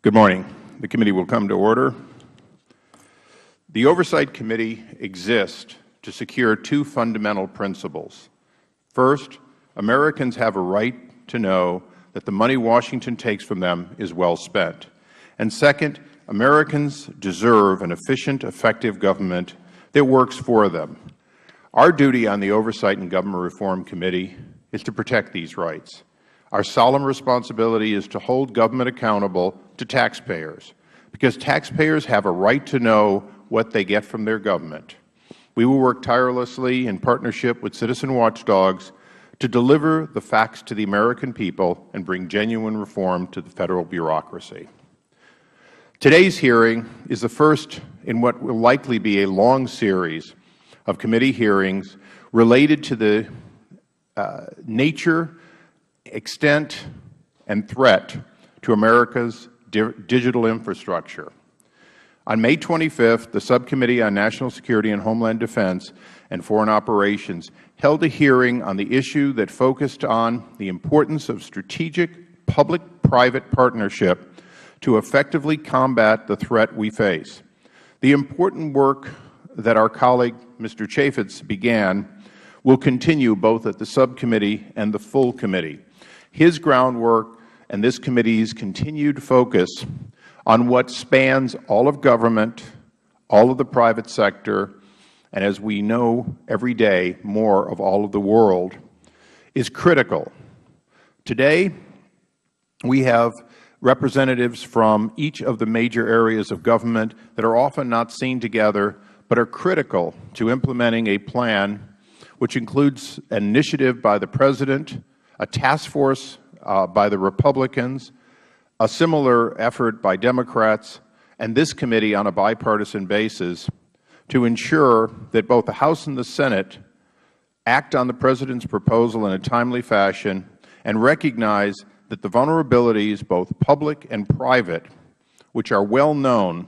Good morning. The committee will come to order. The Oversight Committee exists to secure two fundamental principles. First, Americans have a right to know that the money Washington takes from them is well spent. And second, Americans deserve an efficient, effective government that works for them. Our duty on the Oversight and Government Reform Committee is to protect these rights. Our solemn responsibility is to hold government accountable to taxpayers, because taxpayers have a right to know what they get from their government. We will work tirelessly in partnership with citizen watchdogs to deliver the facts to the American people and bring genuine reform to the Federal bureaucracy. Today's hearing is the first in what will likely be a long series of committee hearings related to the nature, extent, and threat to America's digital infrastructure. On May 25th, the Subcommittee on National Security and Homeland Defense and Foreign Operations held a hearing on the issue that focused on the importance of strategic public-private partnership to effectively combat the threat we face. The important work that our colleague, Mr. Chaffetz, began will continue both at the subcommittee and the full committee. His groundwork and this committee's continued focus on what spans all of government, all of the private sector, and as we know every day, more of all of the world, is critical. Today, we have representatives from each of the major areas of government that are often not seen together, but are critical to implementing a plan which includes an initiative by the President, a task force by the Republicans, a similar effort by Democrats, and this committee on a bipartisan basis to ensure that both the House and the Senate act on the President's proposal in a timely fashion and recognize that the vulnerabilities, both public and private, which are well known,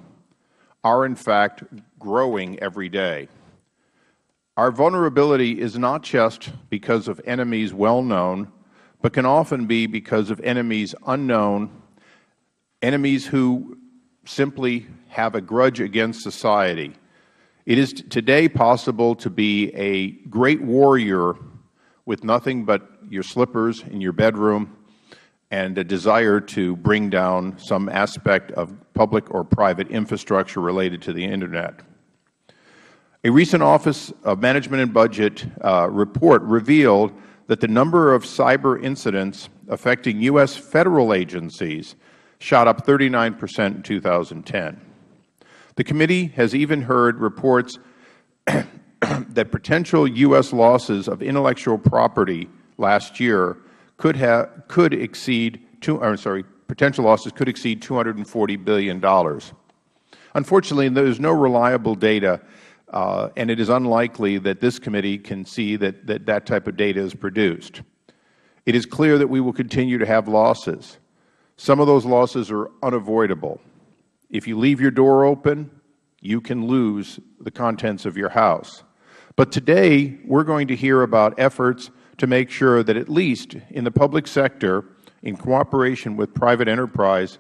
are in fact growing every day. Our vulnerability is not just because of enemies well known, but can often be because of enemies unknown, enemies who simply have a grudge against society. It is today possible to be a great warrior with nothing but your slippers in your bedroom and a desire to bring down some aspect of public or private infrastructure related to the Internet. A recent Office of Management and Budget report revealed that the number of cyber incidents affecting U.S. Federal agencies shot up 39% in 2010. The committee has even heard reports that potential U.S. losses of intellectual property last year could exceed potential losses could exceed $240 billion. Unfortunately, there is no reliable data, and it is unlikely that this committee can see that type of data is produced. It is clear that we will continue to have losses. Some of those losses are unavoidable. If you leave your door open, you can lose the contents of your house. But today, we're going to hear about efforts to make sure that at least in the public sector, in cooperation with private enterprise,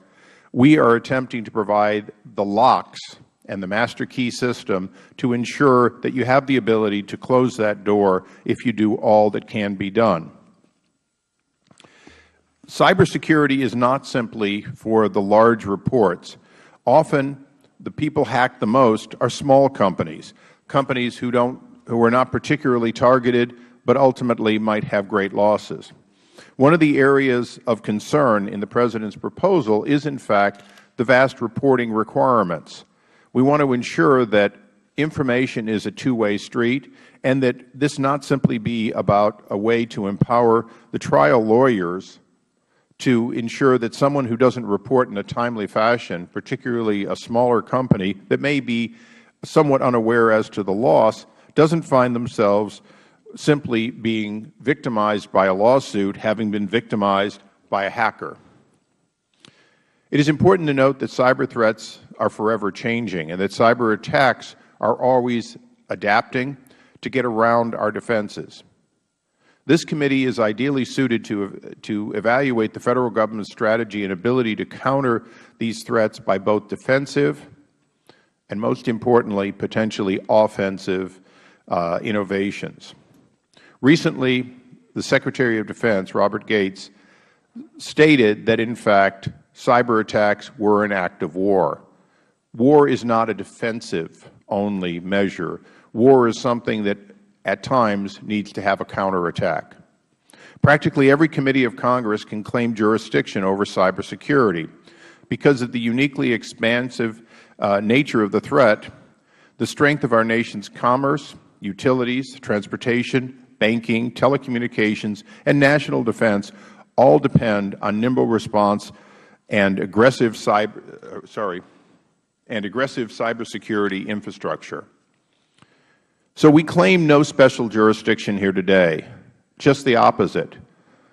we are attempting to provide the locks and the master key system to ensure that you have the ability to close that door if you do all that can be done. Cybersecurity is not simply for the large reports. Often, the people hacked the most are small companies, companies who are not particularly targeted, but ultimately might have great losses. One of the areas of concern in the President's proposal is, in fact, the vast reporting requirements. We want to ensure that information is a two-way street and that this not simply be about a way to empower the trial lawyers to ensure that someone who doesn't report in a timely fashion, particularly a smaller company that may be somewhat unaware as to the loss, doesn't find themselves simply being victimized by a lawsuit, having been victimized by a hacker. It is important to note that cyber threats are forever changing and that cyber attacks are always adapting to get around our defenses. This committee is ideally suited to evaluate the Federal Government's strategy and ability to counter these threats by both defensive and, most importantly, potentially offensive innovations. Recently, the Secretary of Defense, Robert Gates, stated that, in fact, cyber attacks were an act of war. War is not a defensive-only measure. War is something that, at times, needs to have a counterattack. Practically every committee of Congress can claim jurisdiction over cybersecurity. Because of the uniquely expansive nature of the threat, the strength of our nation's commerce, utilities, transportation, banking, telecommunications, and national defense all depend on nimble response and aggressive cybersecurity infrastructure. So we claim no special jurisdiction here today, just the opposite.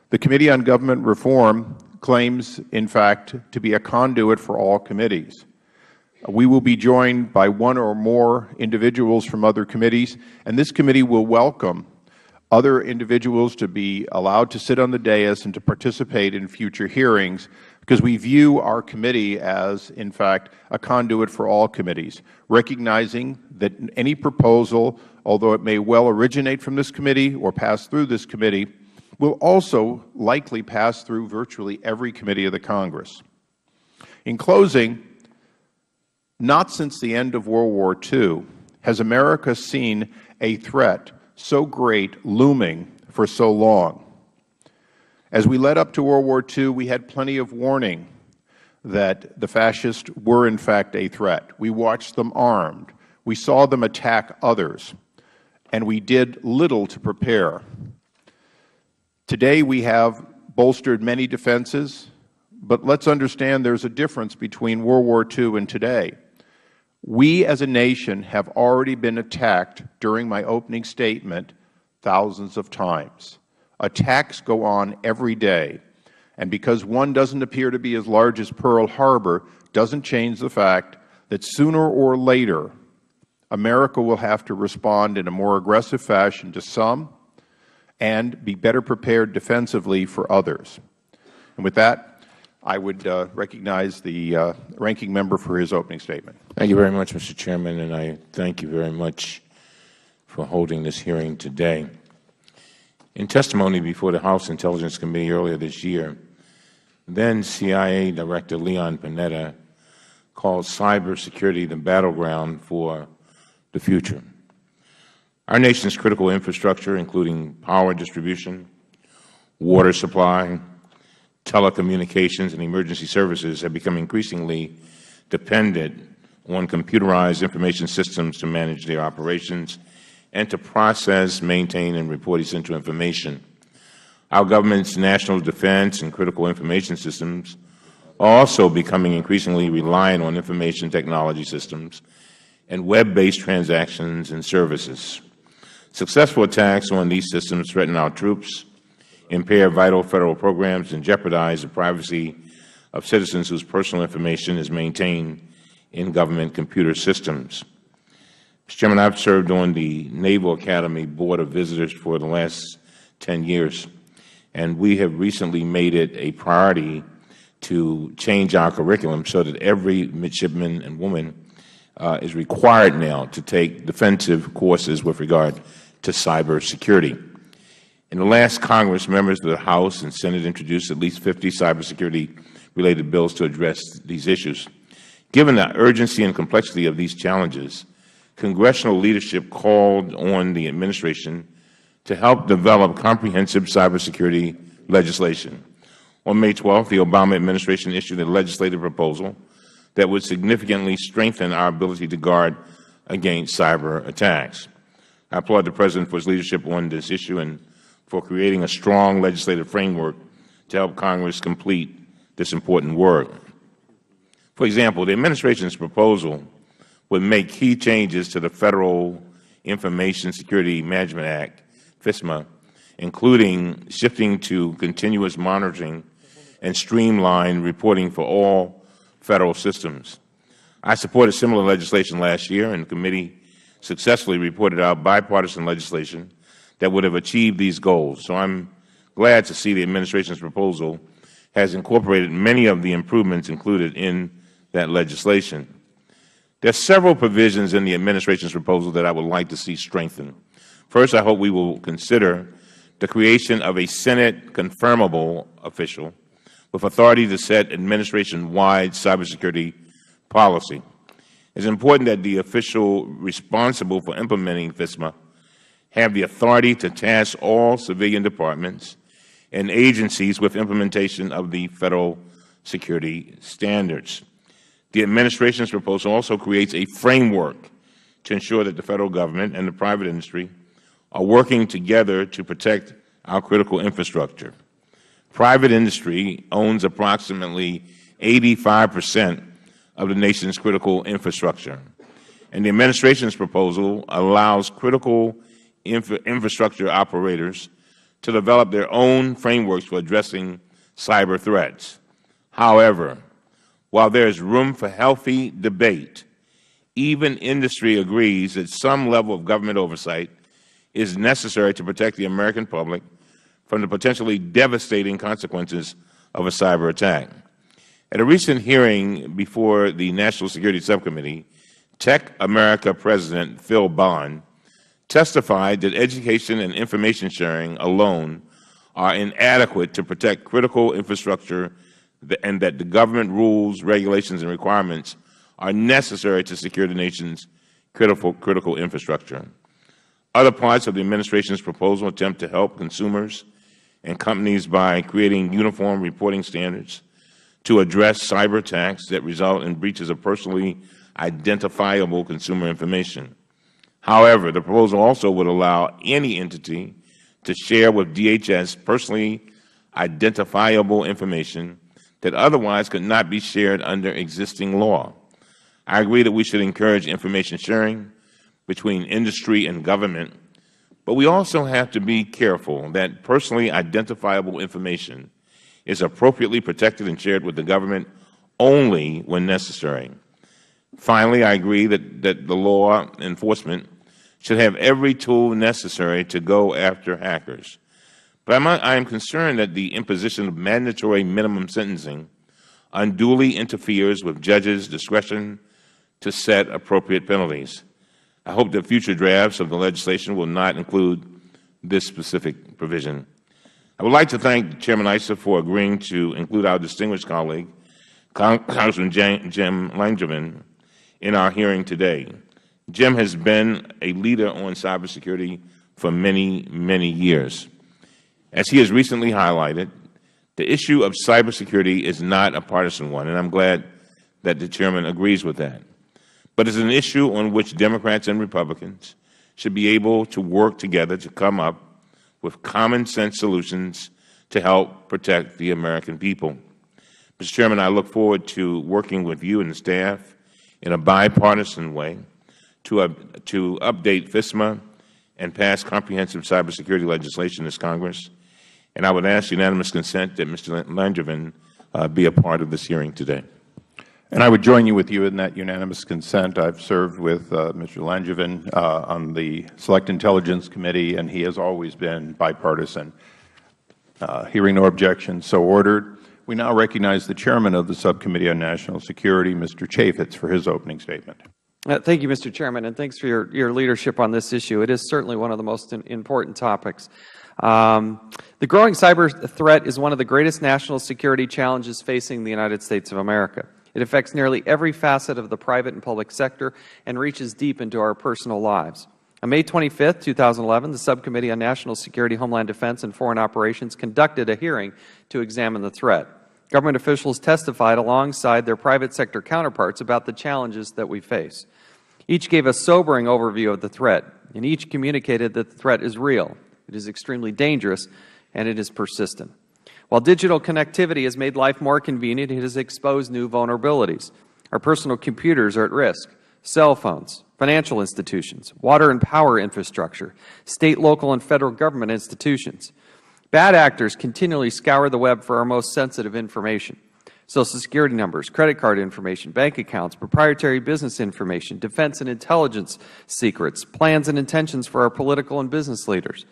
The Committee on Government Reform claims, in fact, to be a conduit for all committees. We will be joined by one or more individuals from other committees, and this committee will welcome other individuals to be allowed to sit on the dais and to participate in future hearings, because we view our committee as, in fact, a conduit for all committees, recognizing that any proposal, although it may well originate from this committee or pass through this committee, will also likely pass through virtually every committee of the Congress. In closing, not since the end of World War II has America seen a threat so great looming for so long. As we led up to World War II, we had plenty of warning that the fascists were in fact a threat. We watched them armed. We saw them attack others, and we did little to prepare. Today we have bolstered many defenses, but let's understand there's a difference between World War II and today. We as a nation have already been attacked during my opening statement thousands of times. Attacks go on every day, and because one doesn't appear to be as large as Pearl Harbor doesn't change the fact that sooner or later America will have to respond in a more aggressive fashion to some and be better prepared defensively for others. And with that, I would recognize the ranking member for his opening statement. Thank you very much, Mr. Chairman, and I thank you very much for holding this hearing today. In testimony before the House Intelligence Committee earlier this year, then CIA Director Leon Panetta called cybersecurity the battleground for the future. Our nation's critical infrastructure, including power distribution, water supply, telecommunications, and emergency services, have become increasingly dependent on computerized information systems to manage their operations and to process, maintain, and report essential information. Our government's national defense and critical information systems are also becoming increasingly reliant on information technology systems and web-based transactions and services. Successful attacks on these systems threaten our troops, impair vital Federal programs, and jeopardize the privacy of citizens whose personal information is maintained in government computer systems. Mr. Chairman, I have served on the Naval Academy Board of Visitors for the last 10 years, and we have recently made it a priority to change our curriculum so that every midshipman and woman is required now to take defensive courses with regard to cybersecurity. In the last Congress, members of the House and Senate introduced at least 50 cybersecurity-related bills to address these issues. Given the urgency and complexity of these challenges, congressional leadership called on the administration to help develop comprehensive cybersecurity legislation. On May 12th, the Obama administration issued a legislative proposal that would significantly strengthen our ability to guard against cyber attacks. I applaud the President for his leadership on this issue and for creating a strong legislative framework to help Congress complete this important work. For example, the administration's proposal would make key changes to the Federal Information Security Management Act, FISMA, including shifting to continuous monitoring and streamlined reporting for all Federal systems. I supported similar legislation last year, and the committee successfully reported out bipartisan legislation that would have achieved these goals. So I'm glad to see the administration's proposal has incorporated many of the improvements included in that legislation. There are several provisions in the administration's proposal that I would like to see strengthened. First, I hope we will consider the creation of a Senate confirmable official with authority to set administration-wide cybersecurity policy. It's important that the official responsible for implementing FISMA have the authority to task all civilian departments and agencies with implementation of the federal security standards. The administration's proposal also creates a framework to ensure that the federal government and the private industry are working together to protect our critical infrastructure. Private industry owns approximately 85% of the nation's critical infrastructure, and the administration's proposal allows critical infrastructure operators to develop their own frameworks for addressing cyber threats. However, while there is room for healthy debate, even industry agrees that some level of government oversight is necessary to protect the American public from the potentially devastating consequences of a cyber attack. At a recent hearing before the National Security Subcommittee, Tech America President Phil Bond testified that education and information sharing alone are inadequate to protect critical infrastructure, and that the government rules, regulations, and requirements are necessary to secure the nation's critical infrastructure. Other parts of the administration's proposal attempt to help consumers and companies by creating uniform reporting standards to address cyber attacks that result in breaches of personally identifiable consumer information. However, the proposal also would allow any entity to share with DHS personally identifiable information that otherwise could not be shared under existing law. I agree that we should encourage information sharing between industry and government, but we also have to be careful that personally identifiable information is appropriately protected and shared with the government only when necessary. Finally, I agree that the law enforcement should have every tool necessary to go after hackers. But I am concerned that the imposition of mandatory minimum sentencing unduly interferes with judges' discretion to set appropriate penalties. I hope that future drafts of the legislation will not include this specific provision. I would like to thank Chairman Issa for agreeing to include our distinguished colleague, Congressman Jim Langevin, in our hearing today. Jim has been a leader on cybersecurity for many, many years. As he has recently highlighted, the issue of cybersecurity is not a partisan one, and I'm glad that the Chairman agrees with that. But it's an issue on which Democrats and Republicans should be able to work together to come up with common-sense solutions to help protect the American people. Mr. Chairman, I look forward to working with you and the staff in a bipartisan way to update FISMA and pass comprehensive cybersecurity legislation in this Congress. And I would ask unanimous consent that Mr. Langevin be a part of this hearing today. And I would join you in that unanimous consent. I've served with Mr. Langevin on the Select Intelligence Committee, and he has always been bipartisan. Hearing no objections, so ordered. We now recognize the Chairman of the Subcommittee on National Security, Mr. Chaffetz, for his opening statement. Thank you, Mr. Chairman, and thanks for your leadership on this issue. It is certainly one of the most important topics. The growing cyber threat is one of the greatest national security challenges facing the United States of America. It affects nearly every facet of the private and public sector and reaches deep into our personal lives. On May 25, 2011, the Subcommittee on National Security, Homeland Defense, and Foreign Operations conducted a hearing to examine the threat. Government officials testified alongside their private sector counterparts about the challenges that we face. Each gave a sobering overview of the threat, and each communicated that the threat is real, it is extremely dangerous, and it is persistent. While digital connectivity has made life more convenient, it has exposed new vulnerabilities. Our personal computers are at risk, cell phones, financial institutions, water and power infrastructure, state, local, and federal government institutions. Bad actors continually scour the web for our most sensitive information: Social Security numbers, credit card information, bank accounts, proprietary business information, defense and intelligence secrets, plans and intentions for our political and business leaders.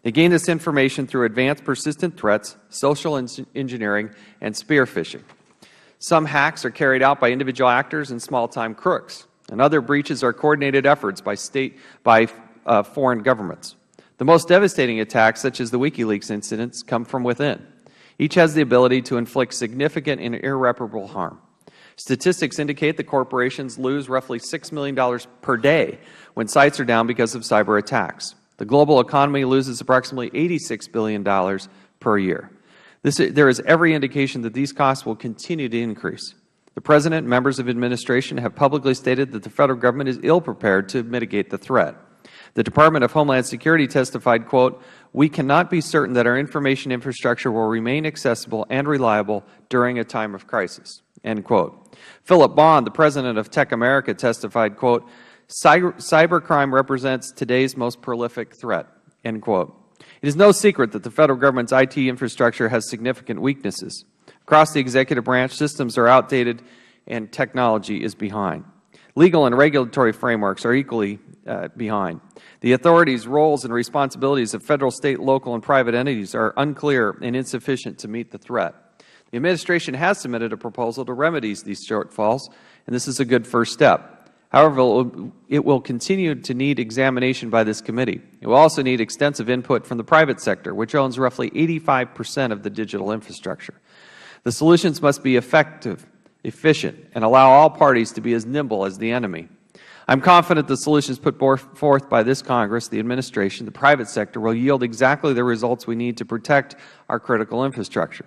They gain this information through advanced persistent threats, social engineering, and spear phishing. Some hacks are carried out by individual actors and small-time crooks, and other breaches are coordinated efforts by foreign governments. The most devastating attacks, such as the WikiLeaks incidents, come from within. Each has the ability to inflict significant and irreparable harm. Statistics indicate that corporations lose roughly $6 million per day when sites are down because of cyber attacks. The global economy loses approximately $86 billion per year. There is every indication that these costs will continue to increase. The President and members of administration have publicly stated that the Federal Government is ill-prepared to mitigate the threat. The Department of Homeland Security testified, quote, "We cannot be certain that our information infrastructure will remain accessible and reliable during a time of crisis," end quote. Philip Bond, the President of Tech America, testified, quote, "Cybercrime represents today's most prolific threat," end quote. It is no secret that the Federal Government's IT infrastructure has significant weaknesses. Across the executive branch, systems are outdated and technology is behind. Legal and regulatory frameworks are equally behind. The authorities, roles, and responsibilities of Federal, State, local, and private entities are unclear and insufficient to meet the threat. The Administration has submitted a proposal to remedy these shortfalls, and this is a good first step. However, it will continue to need examination by this committee. It will also need extensive input from the private sector, which owns roughly 85% of the digital infrastructure. The solutions must be effective, efficient, and allow all parties to be as nimble as the enemy. I am confident the solutions put forth by this Congress, the Administration, the private sector will yield exactly the results we need to protect our critical infrastructure.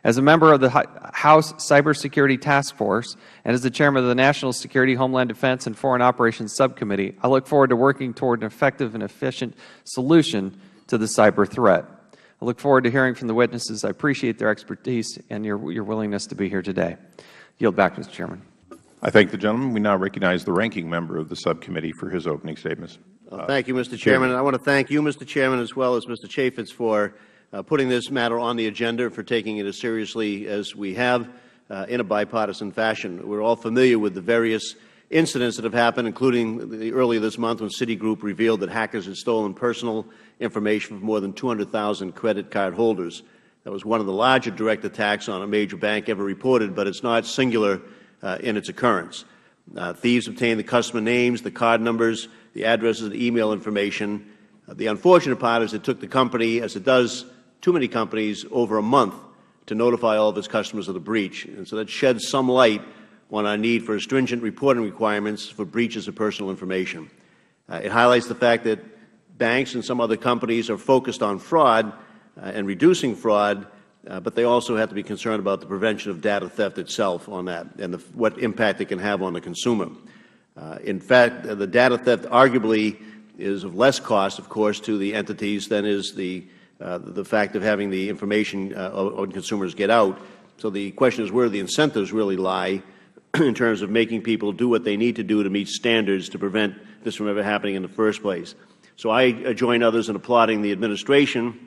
As a member of the House Cybersecurity Task Force and as the Chairman of the National Security, Homeland Defense, and Foreign Operations Subcommittee, I look forward to working toward an effective and efficient solution to the cyber threat. I look forward to hearing from the witnesses. I appreciate their expertise and your willingness to be here today. I yield back, Mr. Chairman. I thank the gentleman. We now recognize the ranking member of the subcommittee for his opening statements. Thank you, Mr. Chairman. I want to thank you, Mr. Chairman, as well as Mr. Chaffetz for putting this matter on the agenda, for taking it as seriously as we have in a bipartisan fashion. We are all familiar with the various incidents that have happened, including earlier this month when Citigroup revealed that hackers had stolen personal information from more than 200,000 credit card holders. That was one of the larger direct attacks on a major bank ever reported, but it is not singular in its occurrence. Thieves obtained the customer names, the card numbers, the addresses, the email information. The unfortunate part is it took the company, as it does too many companies, over a month to notify all of its customers of the breach. And so that sheds some light on our need for stringent reporting requirements for breaches of personal information. It highlights the fact that banks and some other companies are focused on fraud and reducing fraud, but they also have to be concerned about the prevention of data theft itself on that and what impact it can have on the consumer. In fact, the data theft arguably is of less cost, of course, to the entities than is the fact of having the information on consumers get out. So the question is where the incentives really lie in terms of making people do what they need to do to meet standards to prevent this from ever happening in the first place. So I join others in applauding the Administration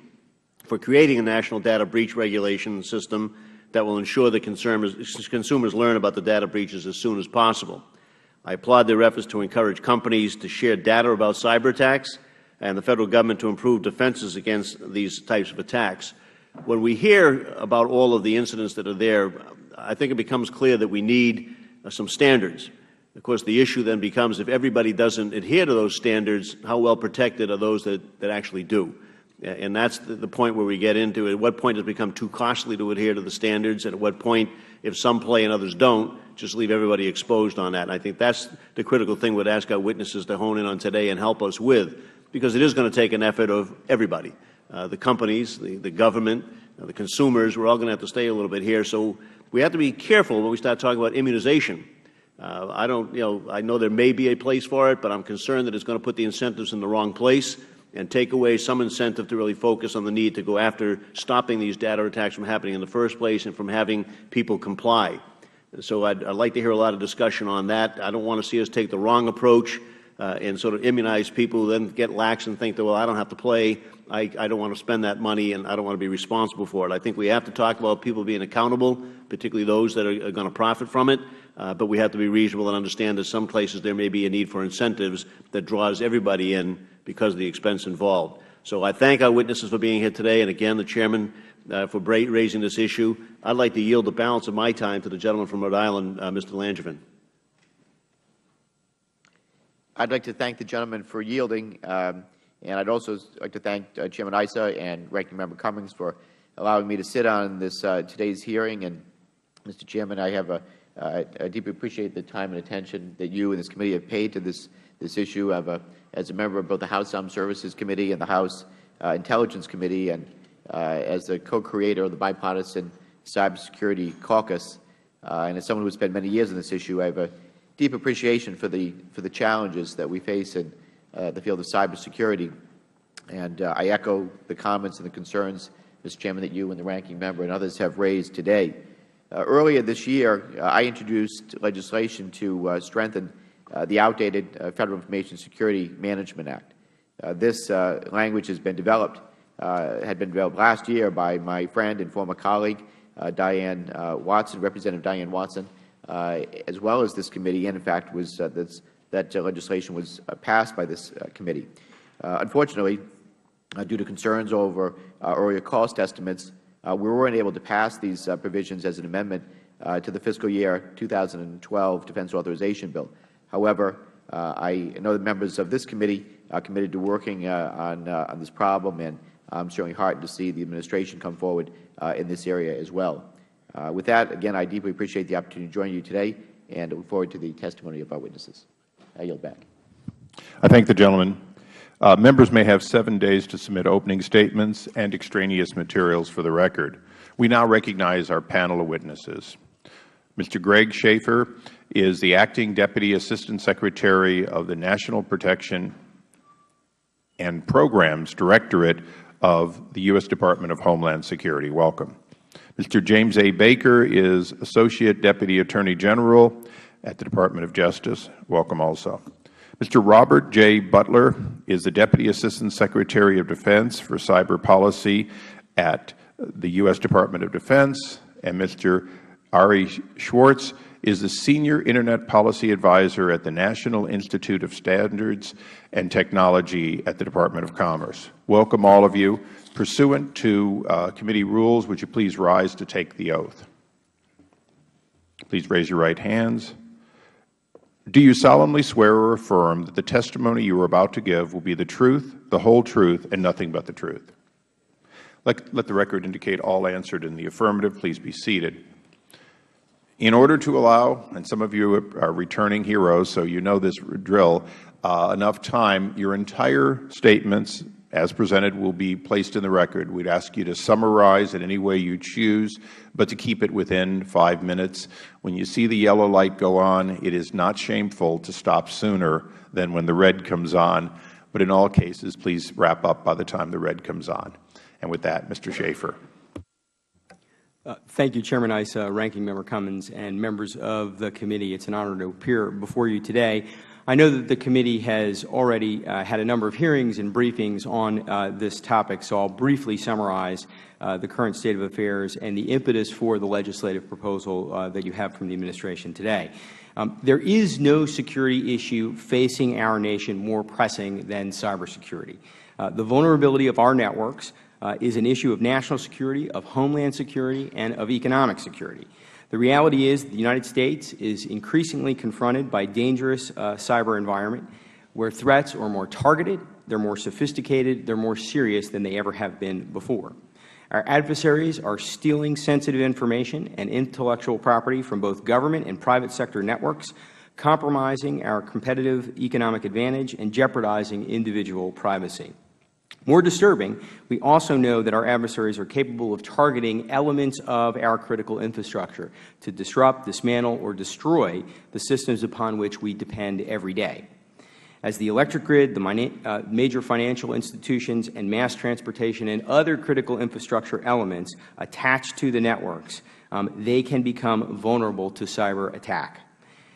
for creating a national data breach regulation system that will ensure that consumers learn about the data breaches as soon as possible. I applaud their efforts to encourage companies to share data about cyber attacks and the Federal Government to improve defenses against these types of attacks. When we hear about all of the incidents that are there, I think it becomes clear that we need some standards. Of course, the issue then becomes if everybody doesn't adhere to those standards, how well protected are those that actually do? And that's the point where we get into at what point does it become too costly to adhere to the standards, and at what point, if some play and others don't, just leave everybody exposed on that. And I think that's the critical thing we'd ask our witnesses to hone in on today and help us with, because it is going to take an effort of everybody. The companies, the government, the consumers, we're all going to have to stay a little bit here. So we have to be careful when we start talking about immunization. I know there may be a place for it, but I'm concerned that it's going to put the incentives in the wrong place and take away some incentive to really focus on the need to go after stopping these data attacks from happening in the first place and from having people comply. So I'd like to hear a lot of discussion on that. I don't want to see us take the wrong approach and sort of immunize people who then get lax and think that, well, I don't have to play, I don't want to spend that money, and I don't want to be responsible for it. I think we have to talk about people being accountable, particularly those that are going to profit from it, but we have to be reasonable and understand that some places there may be a need for incentives that draws everybody in because of the expense involved. So I thank our witnesses for being here today, and again, the Chairman for raising this issue. I'd like to yield the balance of my time to the gentleman from Rhode Island, Mr. Langevin. I'd like to thank the gentleman for yielding, and I'd also like to thank Chairman Issa and Ranking Member Cummings for allowing me to sit on this today's hearing. And Mr. Chairman, I deeply appreciate the time and attention that you and this committee have paid to this issue. As a member of both the House Armed Services Committee and the House Intelligence Committee, and as the co-creator of the Bipartisan Cybersecurity Caucus, and as someone who has spent many years on this issue, I have a deep appreciation for the challenges that we face in the field of cybersecurity. And I echo the comments and the concerns, Mr. Chairman, that you and the Ranking Member and others have raised today. Earlier this year, I introduced legislation to strengthen the outdated Federal Information Security Management Act. This language has been developed, had been developed last year by my friend and former colleague, Diane Watson, Representative Diane Watson, as well as this committee, and in fact that legislation was passed by this committee. Unfortunately, due to concerns over earlier cost estimates, we weren't able to pass these provisions as an amendment to the fiscal year 2012 Defense Authorization Bill. However, I know the members of this committee are committed to working on this problem, and I'm certainly heartened to see the administration come forward in this area as well. With that, again, I deeply appreciate the opportunity to join you today, and look forward to the testimony of our witnesses. I yield back. I thank the gentleman. Members may have 7 days to submit opening statements and extraneous materials for the record. We now recognize our panel of witnesses. Mr. Greg Schaefer is the Acting Deputy Assistant Secretary of the National Protection and Programs Directorate of the U.S. Department of Homeland Security. Welcome. Mr. James A. Baker is Associate Deputy Attorney General at the Department of Justice. Welcome also. Mr. Robert J. Butler is the Deputy Assistant Secretary of Defense for Cyber Policy at the U.S. Department of Defense, and Mr. Ari Schwartz is the Senior Internet Policy Advisor at the National Institute of Standards and Technology at the Department of Commerce. Welcome, all of you. Pursuant to committee rules, would you please rise to take the oath? Please raise your right hands. Do you solemnly swear or affirm that the testimony you are about to give will be the truth, the whole truth, and nothing but the truth? Let the record indicate all answered in the affirmative. Please be seated. In order to allow, and some of you are returning heroes, so you know this drill, enough time, your entire statements as presented will be placed in the record. We'd ask you to summarize in any way you choose, but to keep it within 5 minutes. When you see the yellow light go on, it is not shameful to stop sooner than when the red comes on, but in all cases, please wrap up by the time the red comes on. And with that, Mr. Schaefer. Thank you, Chairman Issa, Ranking Member Cummings, and members of the committee. It's an honor to appear before you today. I know that the committee has already had a number of hearings and briefings on this topic, so I'll briefly summarize the current state of affairs and the impetus for the legislative proposal that you have from the administration today. There is no security issue facing our nation more pressing than cybersecurity. The vulnerability of our networks is an issue of national security, of homeland security, and of economic security. The reality is the United States is increasingly confronted by dangerous cyber environment where threats are more targeted, they're more sophisticated, they're more serious than they ever have been before. Our adversaries are stealing sensitive information and intellectual property from both government and private sector networks, compromising our competitive economic advantage and jeopardizing individual privacy. More disturbing, we also know that our adversaries are capable of targeting elements of our critical infrastructure to disrupt, dismantle, or destroy the systems upon which we depend every day. As the electric grid, the major financial institutions, and mass transportation and other critical infrastructure elements attached to the networks, they can become vulnerable to cyber attack.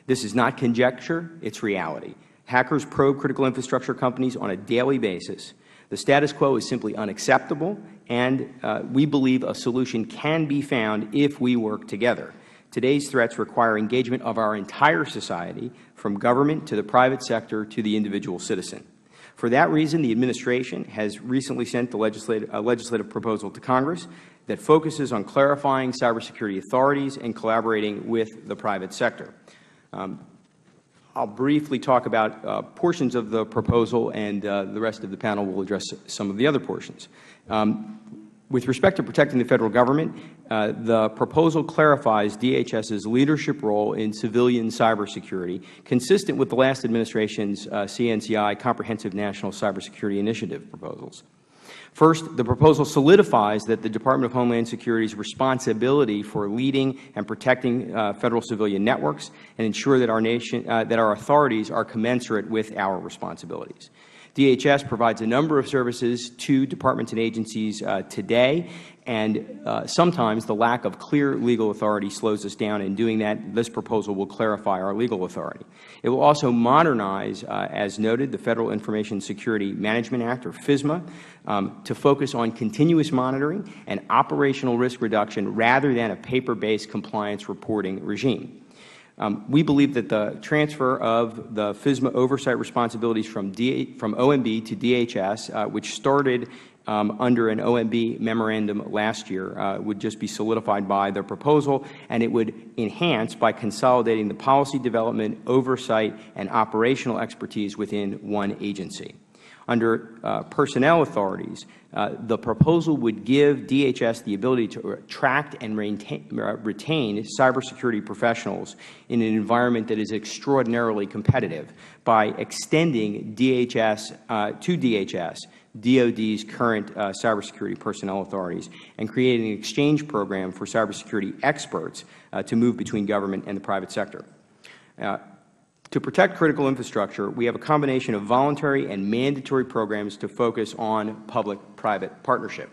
This is not conjecture, it's reality. Hackers probe critical infrastructure companies on a daily basis. The status quo is simply unacceptable, and we believe a solution can be found if we work together. Today's threats require engagement of our entire society, from government to the private sector to the individual citizen. For that reason, the Administration has recently sent a legislative proposal to Congress that focuses on clarifying cybersecurity authorities and collaborating with the private sector. I'll briefly talk about portions of the proposal, and the rest of the panel will address some of the other portions. With respect to protecting the Federal Government, the proposal clarifies DHS's leadership role in civilian cybersecurity, consistent with the last Administration's CNCI Comprehensive National Cybersecurity Initiative proposals. First, the proposal solidifies that the Department of Homeland Security's responsibility for leading and protecting Federal civilian networks and ensure that our authorities are commensurate with our responsibilities. DHS provides a number of services to departments and agencies today, and sometimes the lack of clear legal authority slows us down. In doing that, this proposal will clarify our legal authority. It will also modernize, as noted, the Federal Information Security Management Act, or FISMA, to focus on continuous monitoring and operational risk reduction rather than a paper-based compliance reporting regime. We believe that the transfer of the FISMA oversight responsibilities from OMB to DHS, which started under an OMB memorandum last year, would just be solidified by the proposal, and it would enhance by consolidating the policy development, oversight, and operational expertise within one agency. Under personnel authorities, the proposal would give DHS the ability to attract and retain cybersecurity professionals in an environment that is extraordinarily competitive by extending to DHS DoD's current cybersecurity personnel authorities and creating an exchange program for cybersecurity experts to move between government and the private sector. To protect critical infrastructure, we have a combination of voluntary and mandatory programs to focus on public-private partnership.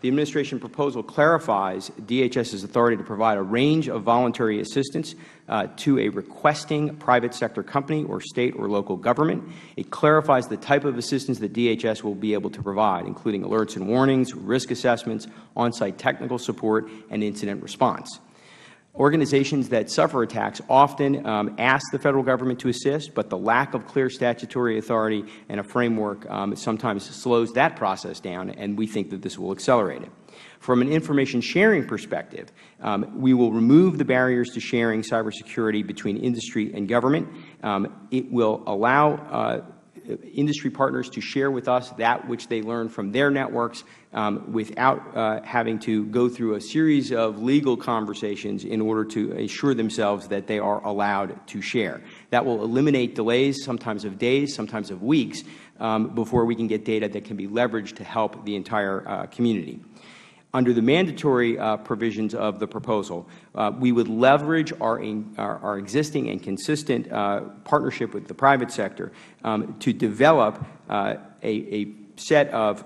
The Administration proposal clarifies DHS's authority to provide a range of voluntary assistance to a requesting private sector company or state or local government. It clarifies the type of assistance that DHS will be able to provide, including alerts and warnings, risk assessments, on-site technical support, and incident response. Organizations that suffer attacks often ask the Federal Government to assist, but the lack of clear statutory authority and a framework sometimes slows that process down, and we think that this will accelerate it. From an information sharing perspective, we will remove the barriers to sharing cybersecurity between industry and government. It will allow industry partners to share with us that which they learn from their networks without having to go through a series of legal conversations in order to assure themselves that they are allowed to share. That will eliminate delays, sometimes of days, sometimes of weeks, before we can get data that can be leveraged to help the entire community. Under the mandatory provisions of the proposal, we would leverage our existing and consistent partnership with the private sector to develop a set of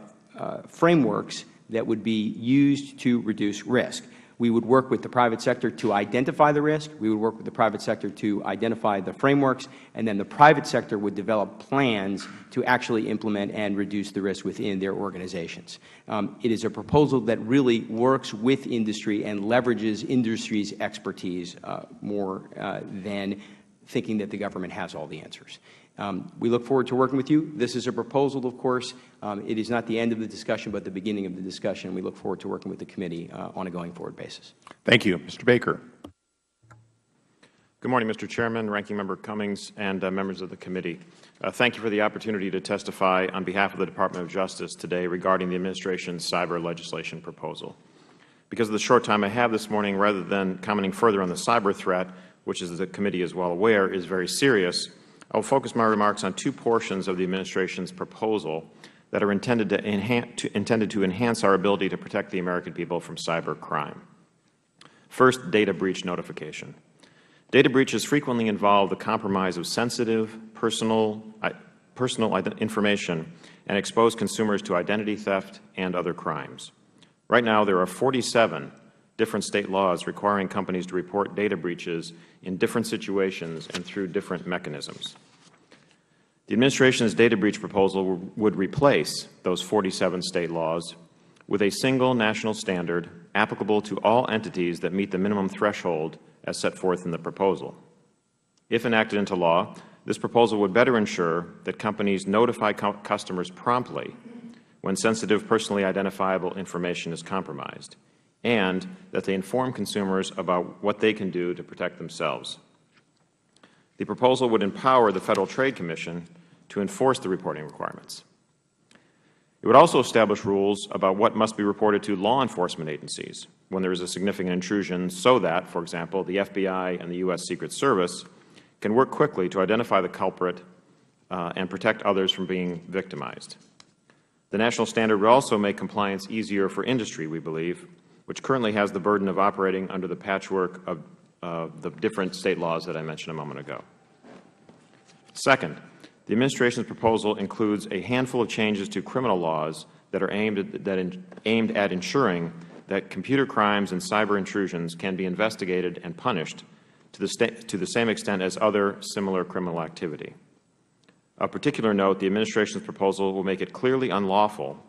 frameworks that would be used to reduce risk. We would work with the private sector to identify the risk. We would work with the private sector to identify the frameworks, and then the private sector would develop plans to actually implement and reduce the risk within their organizations. It is a proposal that really works with industry and leverages industry's expertise more than thinking that the government has all the answers. We look forward to working with you. This is a proposal, of course. It is not the end of the discussion, but the beginning of the discussion. We look forward to working with the committee on a going-forward basis. Thank you. Mr. Baker. Good morning, Mr. Chairman, Ranking Member Cummings, and members of the committee. Thank you for the opportunity to testify on behalf of the Department of Justice today regarding the Administration's cyber legislation proposal. Because of the short time I have this morning, rather than commenting further on the cyber threat, which, as the committee is well aware, is very serious, I will focus my remarks on two portions of the Administration's proposal that are intended to enhance our ability to protect the American people from cyber crime. First, data breach notification. Data breaches frequently involve the compromise of sensitive, personal information and expose consumers to identity theft and other crimes. Right now, there are 47 different state laws requiring companies to report data breaches in different situations and through different mechanisms. The Administration's data breach proposal would replace those 47 state laws with a single national standard applicable to all entities that meet the minimum threshold as set forth in the proposal. If enacted into law, This proposal would better ensure that companies notify customers promptly when sensitive, personally identifiable information is compromised, and that they inform consumers about what they can do to protect themselves. The proposal would empower the Federal Trade Commission to enforce the reporting requirements. It would also establish rules about what must be reported to law enforcement agencies when there is a significant intrusion so that, for example, the FBI and the U.S. Secret Service can work quickly to identify the culprit and protect others from being victimized. The national standard would also make compliance easier for industry, we believe, which currently has the burden of operating under the patchwork of the different State laws that I mentioned a moment ago. Second, the Administration's proposal includes a handful of changes to criminal laws that are aimed at ensuring that computer crimes and cyber intrusions can be investigated and punished to the same extent as other similar criminal activity. Of particular note, the Administration's proposal will make it clearly unlawful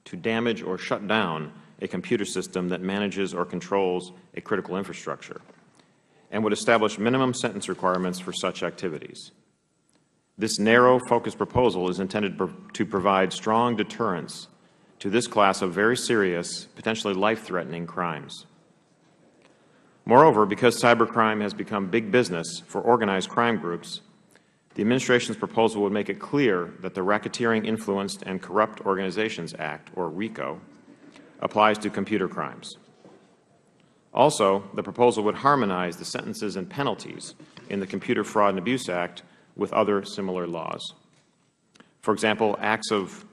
to damage or shut down a computer system that manages or controls a critical infrastructure, and would establish minimum sentence requirements for such activities. This narrow, focused proposal is intended to provide strong deterrence to this class of very serious, potentially life-threatening crimes. Moreover, because cybercrime has become big business for organized crime groups, the Administration's proposal would make it clear that the Racketeering, Influenced, and Corrupt Organizations Act, or RICO, applies to computer crimes. Also, the proposal would harmonize the sentences and penalties in the Computer Fraud and Abuse Act with other similar laws. For example, acts of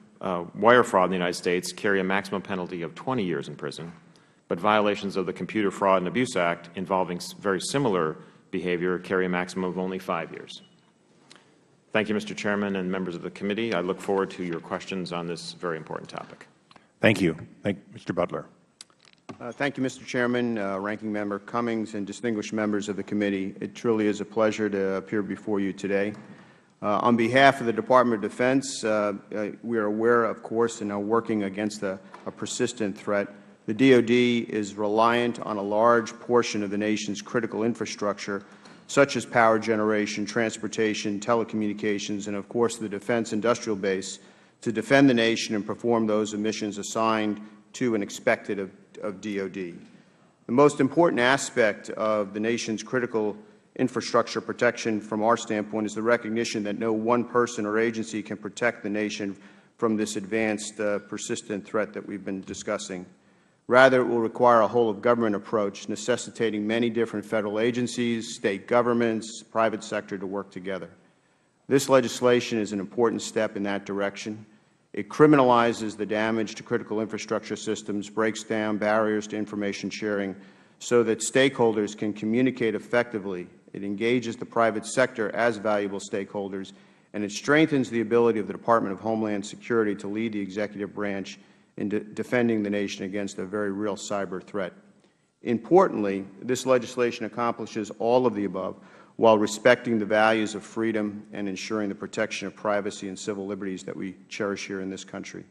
wire fraud in the United States carry a maximum penalty of 20 years in prison, but violations of the Computer Fraud and Abuse Act involving very similar behavior carry a maximum of only 5 years. Thank you, Mr. Chairman and members of the committee. I look forward to your questions on this very important topic. Thank you. Mr. Butler. Thank you, Mr. Chairman, Ranking Member Cummings, and distinguished members of the committee. It truly is a pleasure to appear before you today. On behalf of the Department of Defense, we are aware, of course, and are working against a persistent threat. The DoD is reliant on a large portion of the nation's critical infrastructure, such as power generation, transportation, telecommunications, and, of course, the defense industrial base, to defend the nation and perform those missions assigned to and expected of DoD. The most important aspect of the nation's critical infrastructure protection from our standpoint is the recognition that no one person or agency can protect the nation from this advanced, persistent threat that we've been discussing. Rather, it will require a whole-of-government approach, necessitating many different Federal agencies, State governments, private sector to work together. This legislation is an important step in that direction. It criminalizes the damage to critical infrastructure systems, breaks down barriers to information sharing so that stakeholders can communicate effectively. It engages the private sector as valuable stakeholders, and it strengthens the ability of the Department of Homeland Security to lead the executive branch in defending the nation against a very real cyber threat. Importantly, this legislation accomplishes all of the above while respecting the values of freedom and ensuring the protection of privacy and civil liberties that we cherish here in this country.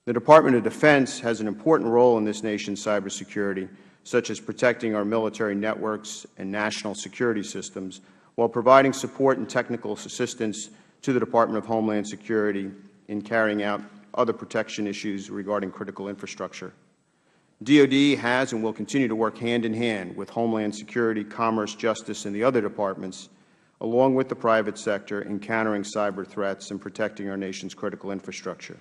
The Department of Defense has an important role in this nation's cybersecurity, such as protecting our military networks and national security systems, while providing support and technical assistance to the Department of Homeland Security in carrying out other protection issues regarding critical infrastructure. DoD has and will continue to work hand-in-hand with Homeland Security, Commerce, Justice, and the other departments, along with the private sector, in countering cyber threats and protecting our nation's critical infrastructure.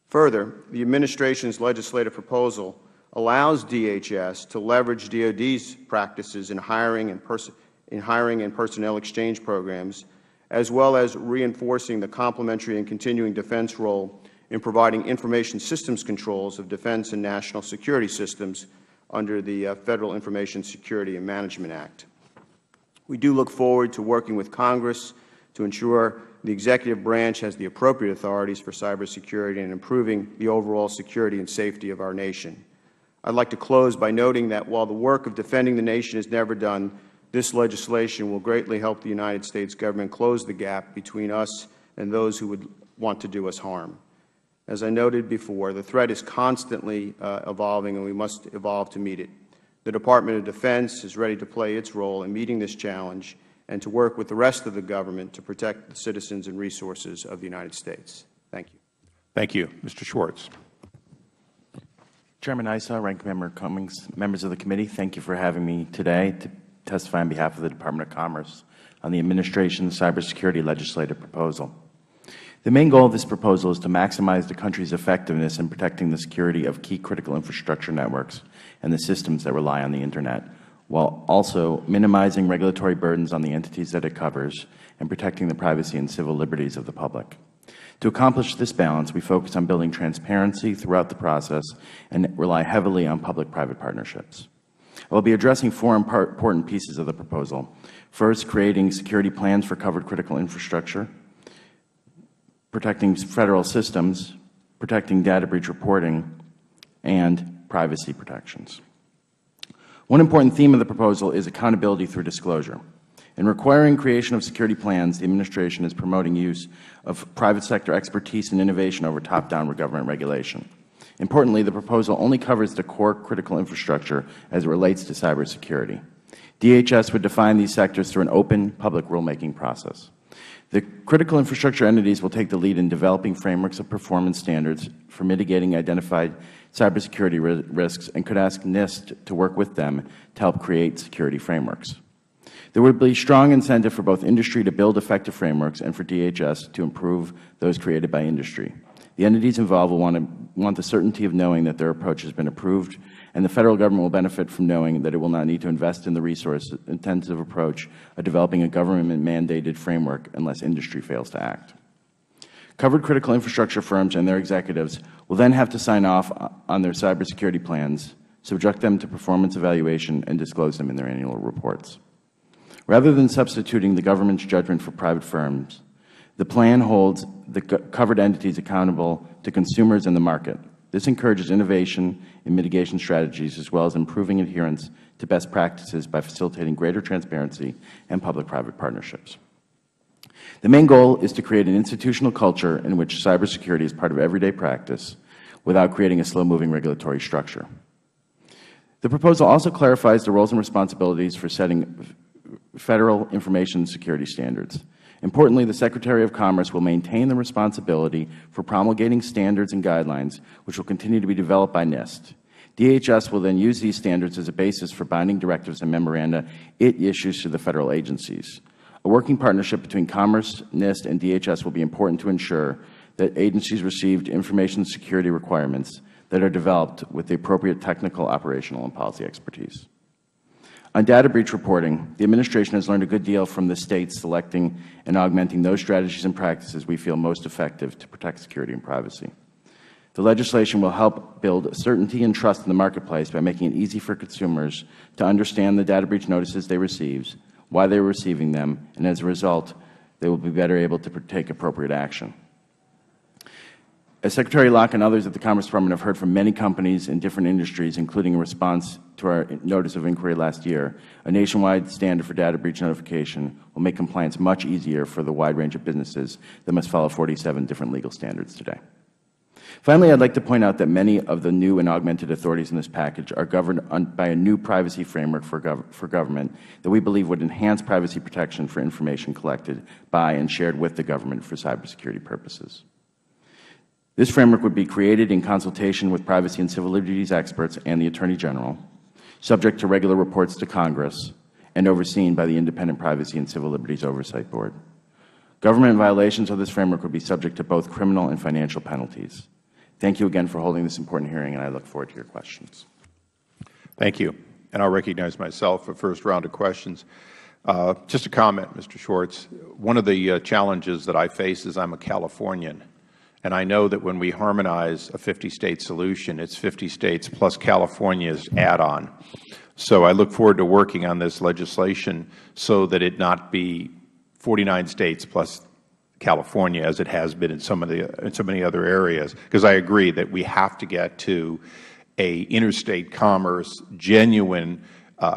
Further, the Administration's legislative proposal allows DHS to leverage DoD's practices in hiring and personnel exchange programs, as well as reinforcing the complementary and continuing defense role in providing information systems controls of defense and national security systems under the Federal Information Security and Management Act. We do look forward to working with Congress to ensure the executive branch has the appropriate authorities for cybersecurity and improving the overall security and safety of our nation. I would like to close by noting that while the work of defending the nation is never done, this legislation will greatly help the United States government close the gap between us and those who would want to do us harm. As I noted before, the threat is constantly evolving, and we must evolve to meet it. The Department of Defense is ready to play its role in meeting this challenge, and to work with the rest of the government to protect the citizens and resources of the United States. Thank you. Thank you. Mr. Schwartz. Chairman Issa, Ranking Member Cummings, members of the committee, thank you for having me today to testify on behalf of the Department of Commerce on the Administration's cybersecurity legislative proposal. The main goal of this proposal is to maximize the country's effectiveness in protecting the security of key critical infrastructure networks and the systems that rely on the Internet, while also minimizing regulatory burdens on the entities that it covers and protecting the privacy and civil liberties of the public. To accomplish this balance, we focus on building transparency throughout the process and rely heavily on public-private partnerships. I will be addressing four important pieces of the proposal. First, creating security plans for covered critical infrastructure, protecting federal systems, protecting data breach reporting, and privacy protections. One important theme of the proposal is accountability through disclosure. In requiring creation of security plans, the Administration is promoting use of private sector expertise and innovation over top-down government regulation. Importantly, the proposal only covers the core critical infrastructure as it relates to cybersecurity. DHS would define these sectors through an open public rulemaking process. The critical infrastructure entities will take the lead in developing frameworks of performance standards for mitigating identified cybersecurity risks and could ask NIST to work with them to help create security frameworks. There would be strong incentive for both industry to build effective frameworks and for DHS to improve those created by industry. The entities involved will want the certainty of knowing that their approach has been approved, and the Federal Government will benefit from knowing that it will not need to invest in the resource-intensive approach of developing a government-mandated framework unless industry fails to act. Covered critical infrastructure firms and their executives will then have to sign off on their cybersecurity plans, subject them to performance evaluation, and disclose them in their annual reports. Rather than substituting the government's judgment for private firms, the plan holds the covered entities accountable to consumers and the market. This encourages innovation in mitigation strategies as well as improving adherence to best practices by facilitating greater transparency and public-private partnerships. The main goal is to create an institutional culture in which cybersecurity is part of everyday practice without creating a slow-moving regulatory structure. The proposal also clarifies the roles and responsibilities for setting Federal information security standards. Importantly, the Secretary of Commerce will maintain the responsibility for promulgating standards and guidelines, which will continue to be developed by NIST. DHS will then use these standards as a basis for binding directives and memoranda it issues to the Federal agencies. A working partnership between Commerce, NIST, and DHS will be important to ensure that agencies receive information security requirements that are developed with the appropriate technical, operational, and policy expertise. On data breach reporting, the Administration has learned a good deal from the States selecting and augmenting those strategies and practices we feel most effective to protect security and privacy. The legislation will help build certainty and trust in the marketplace by making it easy for consumers to understand the data breach notices they receive, why they are receiving them, and as a result, they will be better able to take appropriate action. As Secretary Locke and others at the Commerce Department have heard from many companies in different industries, including in response to our notice of inquiry last year, a nationwide standard for data breach notification will make compliance much easier for the wide range of businesses that must follow 47 different legal standards today. Finally, I would like to point out that many of the new and augmented authorities in this package are governed by a new privacy framework for government that we believe would enhance privacy protection for information collected by and shared with the government for cybersecurity purposes. This framework would be created in consultation with privacy and civil liberties experts and the Attorney General, subject to regular reports to Congress, and overseen by the Independent Privacy and Civil Liberties Oversight Board. Government violations of this framework would be subject to both criminal and financial penalties. Thank you again for holding this important hearing, and I look forward to your questions. Thank you. And I'll recognize myself for first round of questions. Just a comment, Mr. Schwartz. One of the challenges that I face is I'm a Californian. And I know that when we harmonize a 50-state solution, it's 50 states plus California's add-on. So I look forward to working on this legislation so that it not be 49 states plus California as it has been in so many other areas, because I agree that we have to get to a interstate commerce, genuine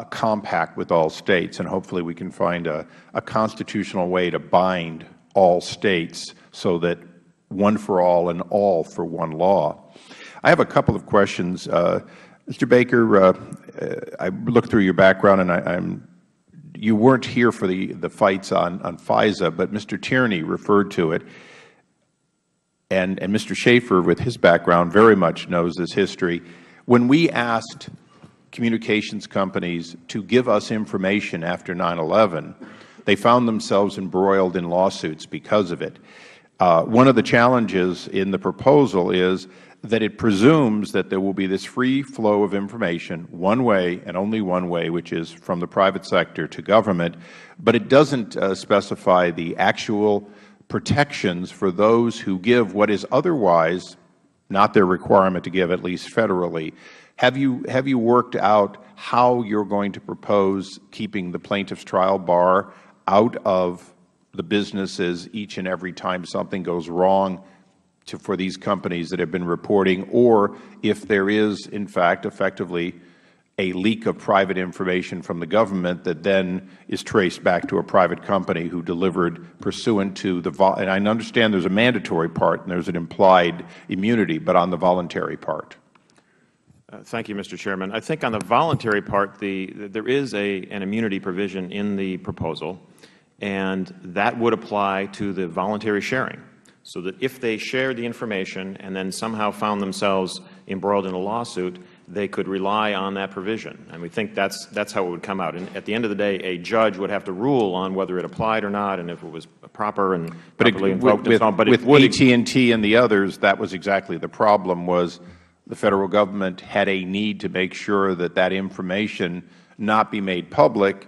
compact with all states, and hopefully we can find a constitutional way to bind all states so that one for all and all for one law. I have a couple of questions. Mr. Baker, I looked through your background, and you weren't here for the fights on FISA, but Mr. Tierney referred to it. And Mr. Schaefer, with his background, very much knows this history. When we asked communications companies to give us information after 9/11, they found themselves embroiled in lawsuits because of it. One of the challenges in the proposal is that it presumes that there will be this free flow of information, one way and only one way, which is from the private sector to government, but it doesn't specify the actual protections for those who give what is otherwise not their requirement to give, at least federally. Have you worked out how you're going to propose keeping the plaintiff's trial bar out of the businesses each and every time something goes wrong for these companies that have been reporting, or if there is, in fact, effectively a leak of private information from the government that then is traced back to a private company who delivered pursuant to the and I understand there's a mandatory part and there's an implied immunity, but on the voluntary part. Thank you, Mr. Chairman. I think on the voluntary part, there is an immunity provision in the proposal, and that would apply to the voluntary sharing. So that if they shared the information and then somehow found themselves embroiled in a lawsuit, they could rely on that provision. And we think that's how it would come out. And at the end of the day, a judge would have to rule on whether it applied or not, and if it was proper and properly invoked and so on. But with AT&T and the others, that was exactly the problem. Was the Federal Government had a need to make sure that that information not be made public,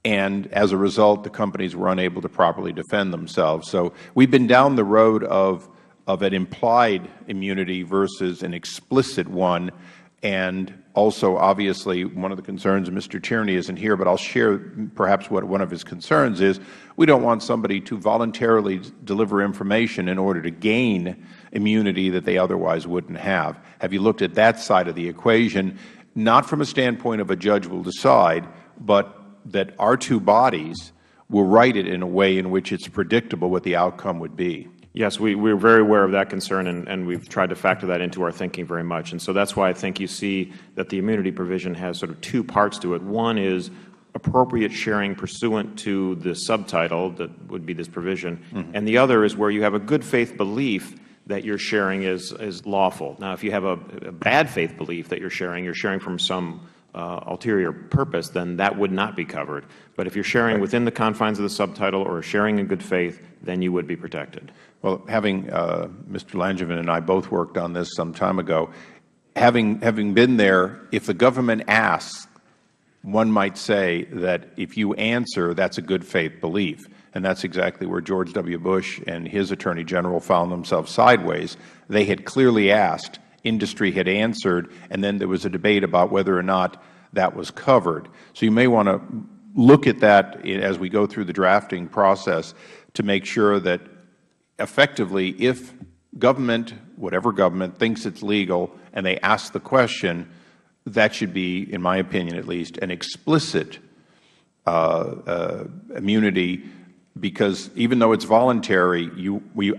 and as a result, the companies were unable to properly defend themselves. So we've been down the road of an implied immunity versus an explicit one. And also, obviously, one of the concerns, and Mr. Tierney isn't here, but I'll share perhaps what one of his concerns is, we don't want somebody to voluntarily deliver information in order to gain immunity that they otherwise wouldn't have. Have you looked at that side of the equation, not from a standpoint of a judge will decide, but that our two bodies will write it in a way in which it's predictable what the outcome would be? Yes, we're very aware of that concern, and we've tried to factor that into our thinking very much. And so that's why I think you see that the immunity provision has sort of two parts to it. One is appropriate sharing pursuant to the subtitle that would be this provision, and the other is where you have a good faith belief that your sharing is lawful. Now, if you have a bad faith belief that you're sharing from some ulterior purpose, then that would not be covered. But if you're sharing within the confines of the subtitle or sharing in good faith, then you would be protected. Well, having Mr. Langevin and I both worked on this some time ago, having been there, if the government asks, one might say that if you answer, that's a good faith belief. And that's exactly where George W. Bush and his Attorney General found themselves sideways. They had clearly asked, industry had answered, and then there was a debate about whether or not that was covered. So you may want to look at that as we go through the drafting process to make sure that effectively, if government, whatever government, thinks it's legal and they ask the question, that should be, in my opinion at least, an explicit immunity, because even though it's voluntary,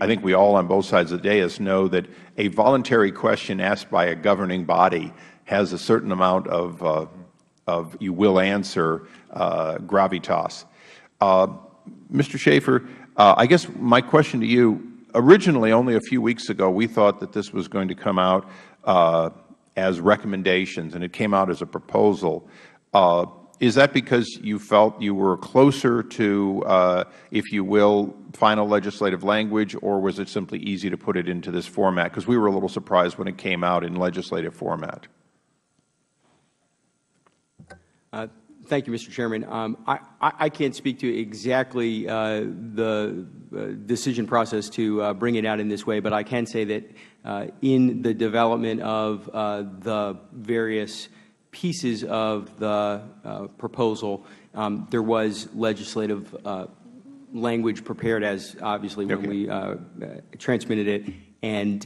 I think we all on both sides of the dais know that a voluntary question asked by a governing body has a certain amount of you will answer gravitas. Mr. Schaefer, I guess my question to you, originally only a few weeks ago we thought that this was going to come out as recommendations, and it came out as a proposal. Is that because you felt you were closer to, if you will, final legislative language, or was it simply easy to put it into this format? Because we were a little surprised when it came out in legislative format. Thank you, Mr. Chairman. I can't speak to exactly the decision process to bring it out in this way, but I can say that in the development of the various pieces of the proposal, there was legislative language prepared as obviously when we transmitted it, and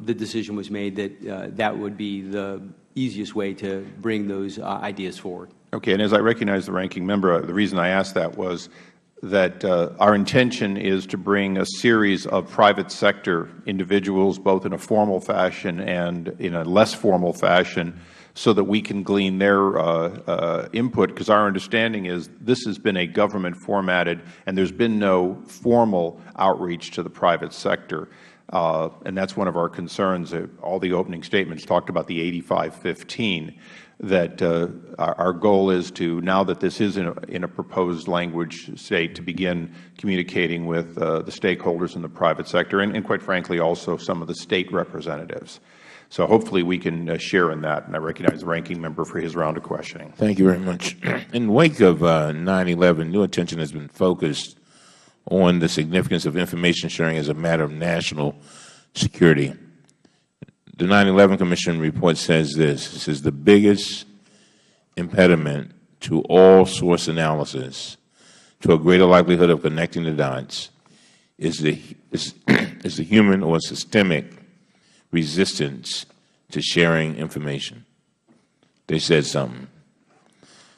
the decision was made that that would be the easiest way to bring those ideas forward. Okay, and as I recognize the ranking member, the reason I asked that was that our intention is to bring a series of private sector individuals, both in a formal fashion and in a less formal fashion, so that we can glean their input, because our understanding is this has been a government formatted, and there's been no formal outreach to the private sector. And that's one of our concerns. All the opening statements talked about the 8515, that our goal is to, now that this is in a proposed language state, to begin communicating with the stakeholders in the private sector and quite frankly, also some of the State representatives. So hopefully we can share in that, and I recognize the Ranking Member for his round of questioning. Thank you very much. In the wake of 9/11, new attention has been focused on the significance of information sharing as a matter of national security. The 9/11 Commission report says this. It says the biggest impediment to all source analysis, to a greater likelihood of connecting the dots, is the human or systemic resistance to sharing information. They said something.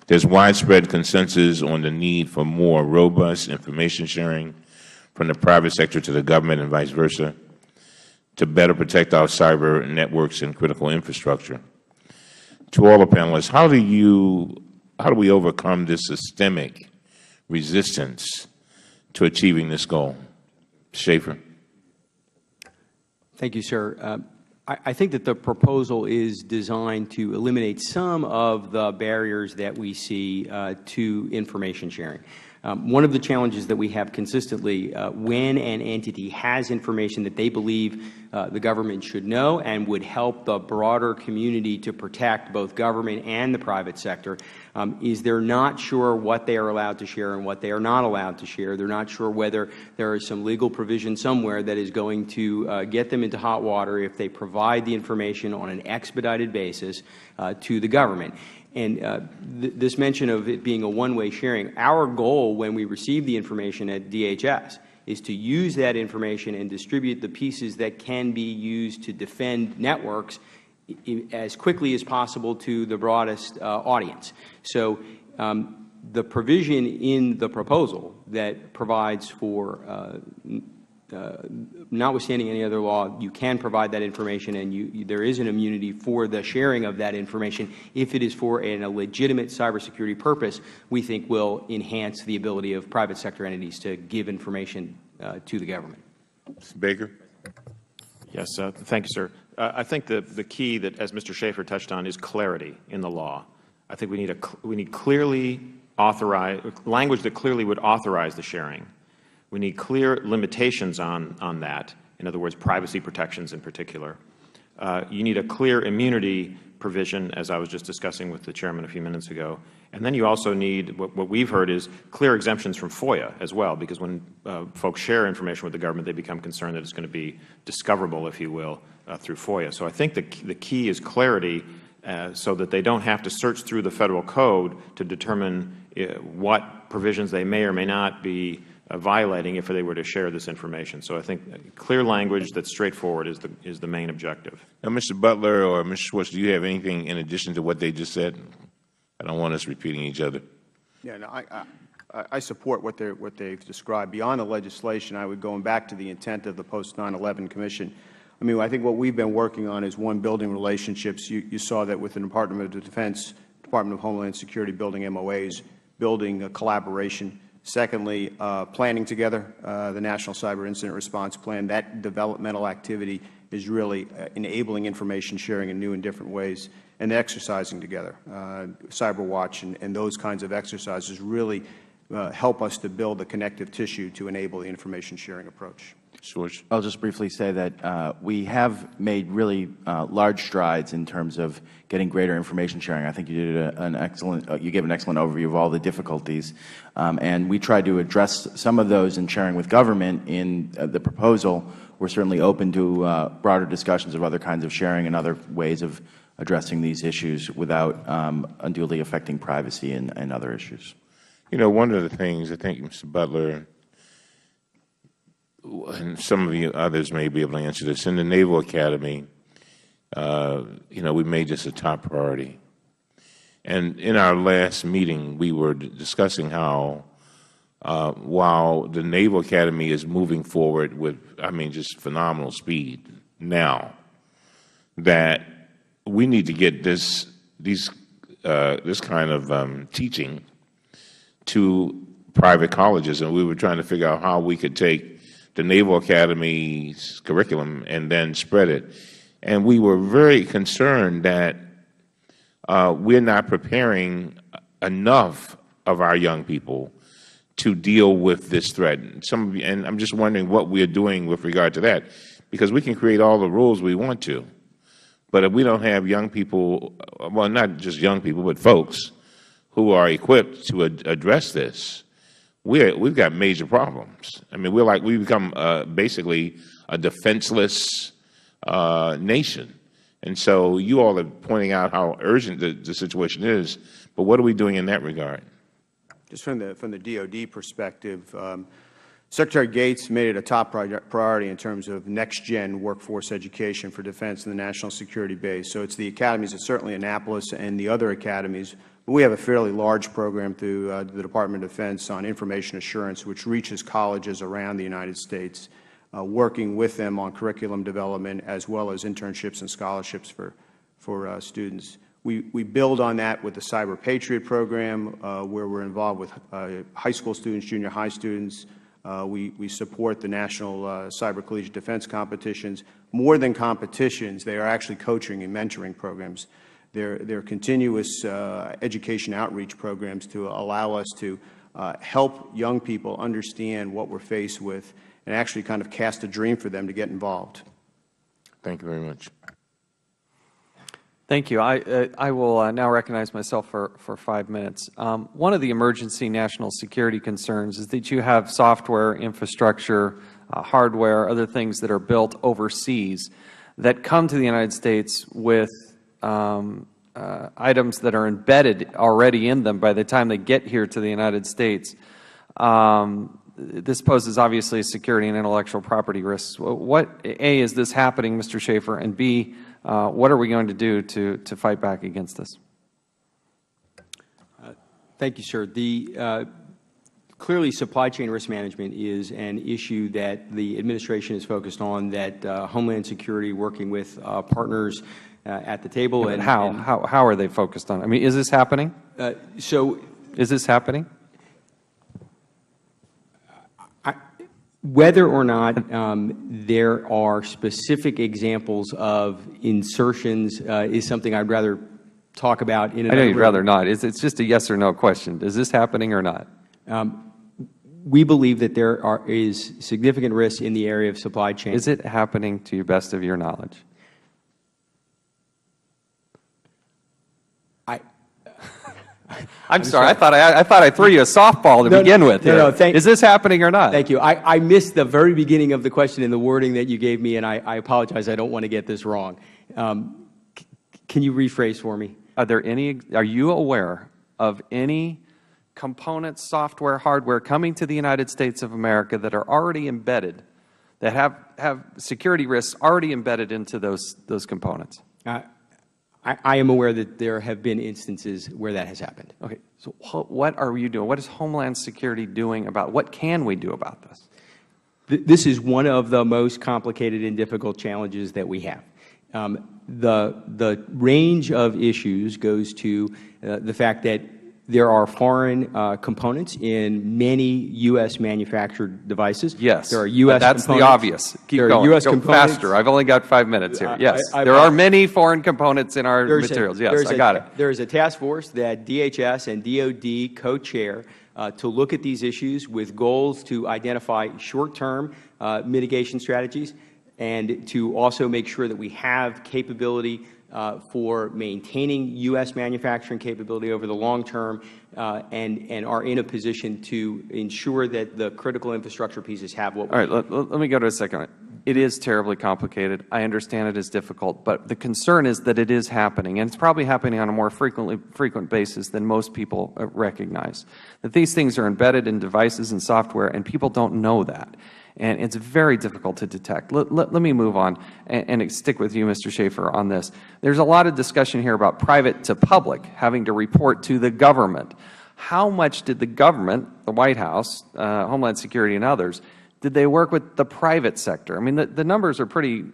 There's widespread consensus on the need for more robust information sharing from the private sector to the government and vice versa to better protect our cyber networks and critical infrastructure. To all the panelists, how do we overcome this systemic resistance to achieving this goal? Schaefer. Thank you, sir. I think that the proposal is designed to eliminate some of the barriers that we see to information sharing. One of the challenges that we have consistently when an entity has information that they believe the government should know and would help the broader community to protect both government and the private sector, is they're not sure what they are allowed to share and what they are not allowed to share. They're not sure whether there is some legal provision somewhere that is going to get them into hot water if they provide the information on an expedited basis to the government. And this mention of it being a one-way sharing, our goal when we receive the information at DHS is to use that information and distribute the pieces that can be used to defend networks as quickly as possible to the broadest audience. So the provision in the proposal that provides for notwithstanding any other law, you can provide that information, and there is an immunity for the sharing of that information if it is for a legitimate cybersecurity purpose, we think will enhance the ability of private sector entities to give information to the government. Mr. Baker. Yes, thank you, sir. I think the key that, as Mr. Schaefer touched on, is clarity in the law. I think we need clearly authorized language that clearly would authorize the sharing. We need clear limitations on that, in other words, privacy protections in particular. You need a clear immunity provision, as I was just discussing with the Chairman a few minutes ago. And then you also need, what we've heard is clear exemptions from FOIA as well, because when folks share information with the government, they become concerned that it's going to be discoverable, if you will, through FOIA. So I think the key is clarity so that they don't have to search through the Federal Code to determine what provisions they may or may not be violating if they were to share this information. So I think clear language that's straightforward is the main objective. Now, Mr. Butler or Mr. Schwartz, do you have anything in addition to what they just said? I don't want us repeating each other. Yeah, no, I support what they've described. Beyond the legislation, I would go back to the intent of the post 9/11 Commission. I mean, I think what we've been working on is, one, building relationships. You saw that with the Department of Defense, Department of Homeland Security, building MOAs, building a collaboration. Secondly, planning together the National Cyber Incident Response Plan. That developmental activity is really enabling information sharing in new and different ways, and exercising together. Cyber Watch and those kinds of exercises really help us to build the connective tissue to enable the information sharing approach. George. I'll just briefly say that we have made really large strides in terms of getting greater information sharing. I think you did an excellent, you gave an excellent overview of all the difficulties, and we tried to address some of those in sharing with government in the proposal. We're certainly open to broader discussions of other kinds of sharing and other ways of addressing these issues without unduly affecting privacy and other issues. You know, one of the things I think, Mr. Butler, and some of you others may be able to answer this, in the Naval Academy, you know, we made this a top priority. And in our last meeting, we were discussing how while the Naval Academy is moving forward with, I mean, just phenomenal speed now, that we need to get this this kind of teaching to private colleges, and we were trying to figure out how we could take the Naval Academy's curriculum and then spread it. And we were very concerned that we're not preparing enough of our young people to deal with this threat. And I'm just wondering what we're doing with regard to that, because we can create all the rules we want to, but if we don't have young people, well, not just young people, but folks who are equipped to address this, we've got major problems. I mean, we've become basically a defenseless nation. And so you all are pointing out how urgent the situation is, but what are we doing in that regard? Just from the DoD perspective, Secretary Gates made it a top priority in terms of next-gen workforce education for defense and the national security base. So it's the academies, it's certainly Annapolis and the other academies. But we have a fairly large program through the Department of Defense on information assurance, which reaches colleges around the United States, working with them on curriculum development as well as internships and scholarships for students. We build on that with the Cyber Patriot program, where we're involved with high school students, junior high students. We support the National Cyber Collegiate Defense competitions. More than competitions, they are actually coaching and mentoring programs. They're continuous education outreach programs to allow us to help young people understand what we're faced with and actually kind of cast a dream for them to get involved. Thank you very much. Thank you. I will now recognize myself for 5 minutes. One of the emergency national security concerns is that you have software, infrastructure, hardware, other things that are built overseas that come to the United States with items that are embedded already in them by the time they get here to the United States. This poses obviously a security and intellectual property risks. A, is this happening, Mr. Schaefer, and B, what are we going to do to fight back against this? Thank you, sir. Clearly, supply chain risk management is an issue that the administration is focused on, that Homeland Security, working with partners at the table. Yeah, and how are they focused on? I mean, is this happening? Is this happening? Whether or not there are specific examples of insertions is something I'd rather talk about in another I know you'd room. rather not. It's just a yes or no question. Is this happening or not? We believe that there is significant risk in the area of supply chain. Is it happening to the best of your knowledge? I'm sorry. I thought I threw you a softball to begin with. Is this happening or not? Thank you. I missed the very beginning of the question in the wording that you gave me, and I apologize. I don't want to get this wrong. Can you rephrase for me? Are you aware of any components, software, hardware coming to the United States of America that are already embedded, that have security risks already embedded into those components? I am aware that there have been instances where that has happened. Okay. So what are you doing? What is Homeland Security doing about, what can we do about this? This is one of the most complicated and difficult challenges that we have. The range of issues goes to the fact that there are foreign components in many U.S. manufactured devices. Yes. There are U.S. That's components. the obvious. Keep going. U.S. Go components. faster. I've only got 5 minutes here. Yes. There are many foreign components in our materials. Yes, I got it. There is a task force that DHS and DOD co-chair to look at these issues with goals to identify short-term mitigation strategies and to also make sure that we have capability for maintaining U.S. manufacturing capability over the long term and are in a position to ensure that the critical infrastructure pieces have what we need. All right, let me go to a second. It is terribly complicated. I understand it is difficult, but the concern is that it is happening, and it's probably happening on a more frequent basis than most people recognize, that these things are embedded in devices and software, and people don't know that. And it's very difficult to detect. Let me move on and stick with you, Mr. Schaefer, on this. There's a lot of discussion here about private to public having to report to the government. How much did the government, the White House, Homeland Security and others, did they work with the private sector? I mean, the numbers are pretty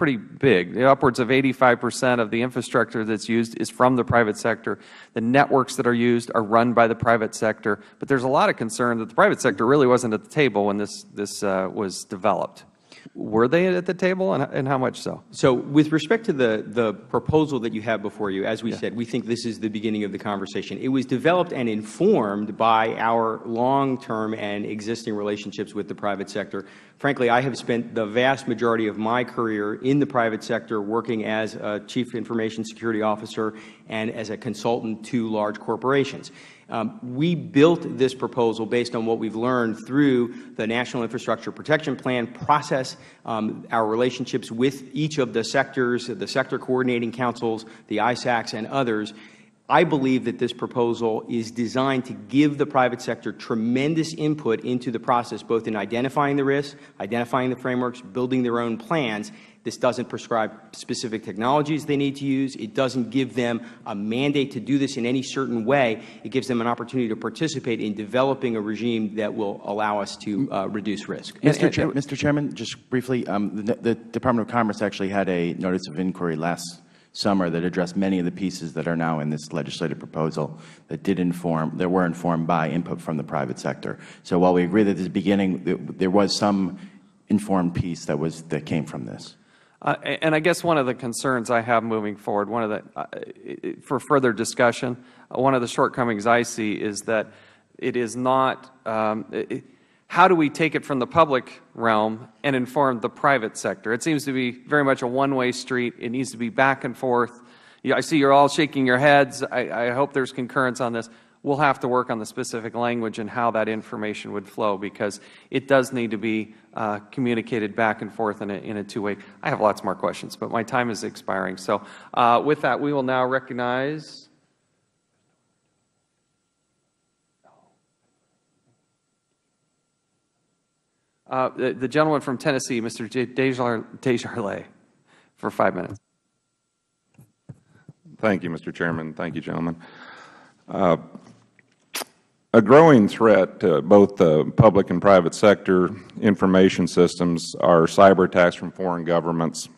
pretty big. Upwards of 85% of the infrastructure that's used is from the private sector. The networks that are used are run by the private sector. But there's a lot of concern that the private sector really wasn't at the table when this was developed. Were they at the table, and how much so? So with respect to the proposal that you have before you, as we said, we think this is the beginning of the conversation. It was developed and informed by our long-term and existing relationships with the private sector. Frankly, I have spent the vast majority of my career in the private sector working as a Chief Information Security Officer and as a consultant to large corporations. We built this proposal based on what we've learned through the National Infrastructure Protection Plan process, our relationships with each of the sectors, the sector coordinating councils, the ISACs, and others. I believe that this proposal is designed to give the private sector tremendous input into the process, both in identifying the risks, identifying the frameworks, building their own plans. This doesn't prescribe specific technologies they need to use. It doesn't give them a mandate to do this in any certain way. It gives them an opportunity to participate in developing a regime that will allow us to reduce risk. Mr. Chairman, just briefly, the Department of Commerce actually had a notice of inquiry last summer that addressed many of the pieces that are now in this legislative proposal that were informed by input from the private sector. So while we agree that at the beginning there was some informed piece that came from this. And I guess one of the concerns I have moving forward, for further discussion, one of the shortcomings I see is that it is not, how do we take it from the public realm and inform the private sector? It seems to be very much a one-way street. It needs to be back and forth. I see you're all shaking your heads. I hope there's concurrence on this. We'll have to work on the specific language and how that information would flow, because it does need to be communicated back and forth in a two-way. I have lots more questions, but my time is expiring. So with that, we will now recognize the gentleman from Tennessee, Mr. Desjardins, for 5 minutes. Thank you, Mr. Chairman. Thank you, gentlemen. A growing threat to both the public and private sector information systems are cyber attacks from foreign governments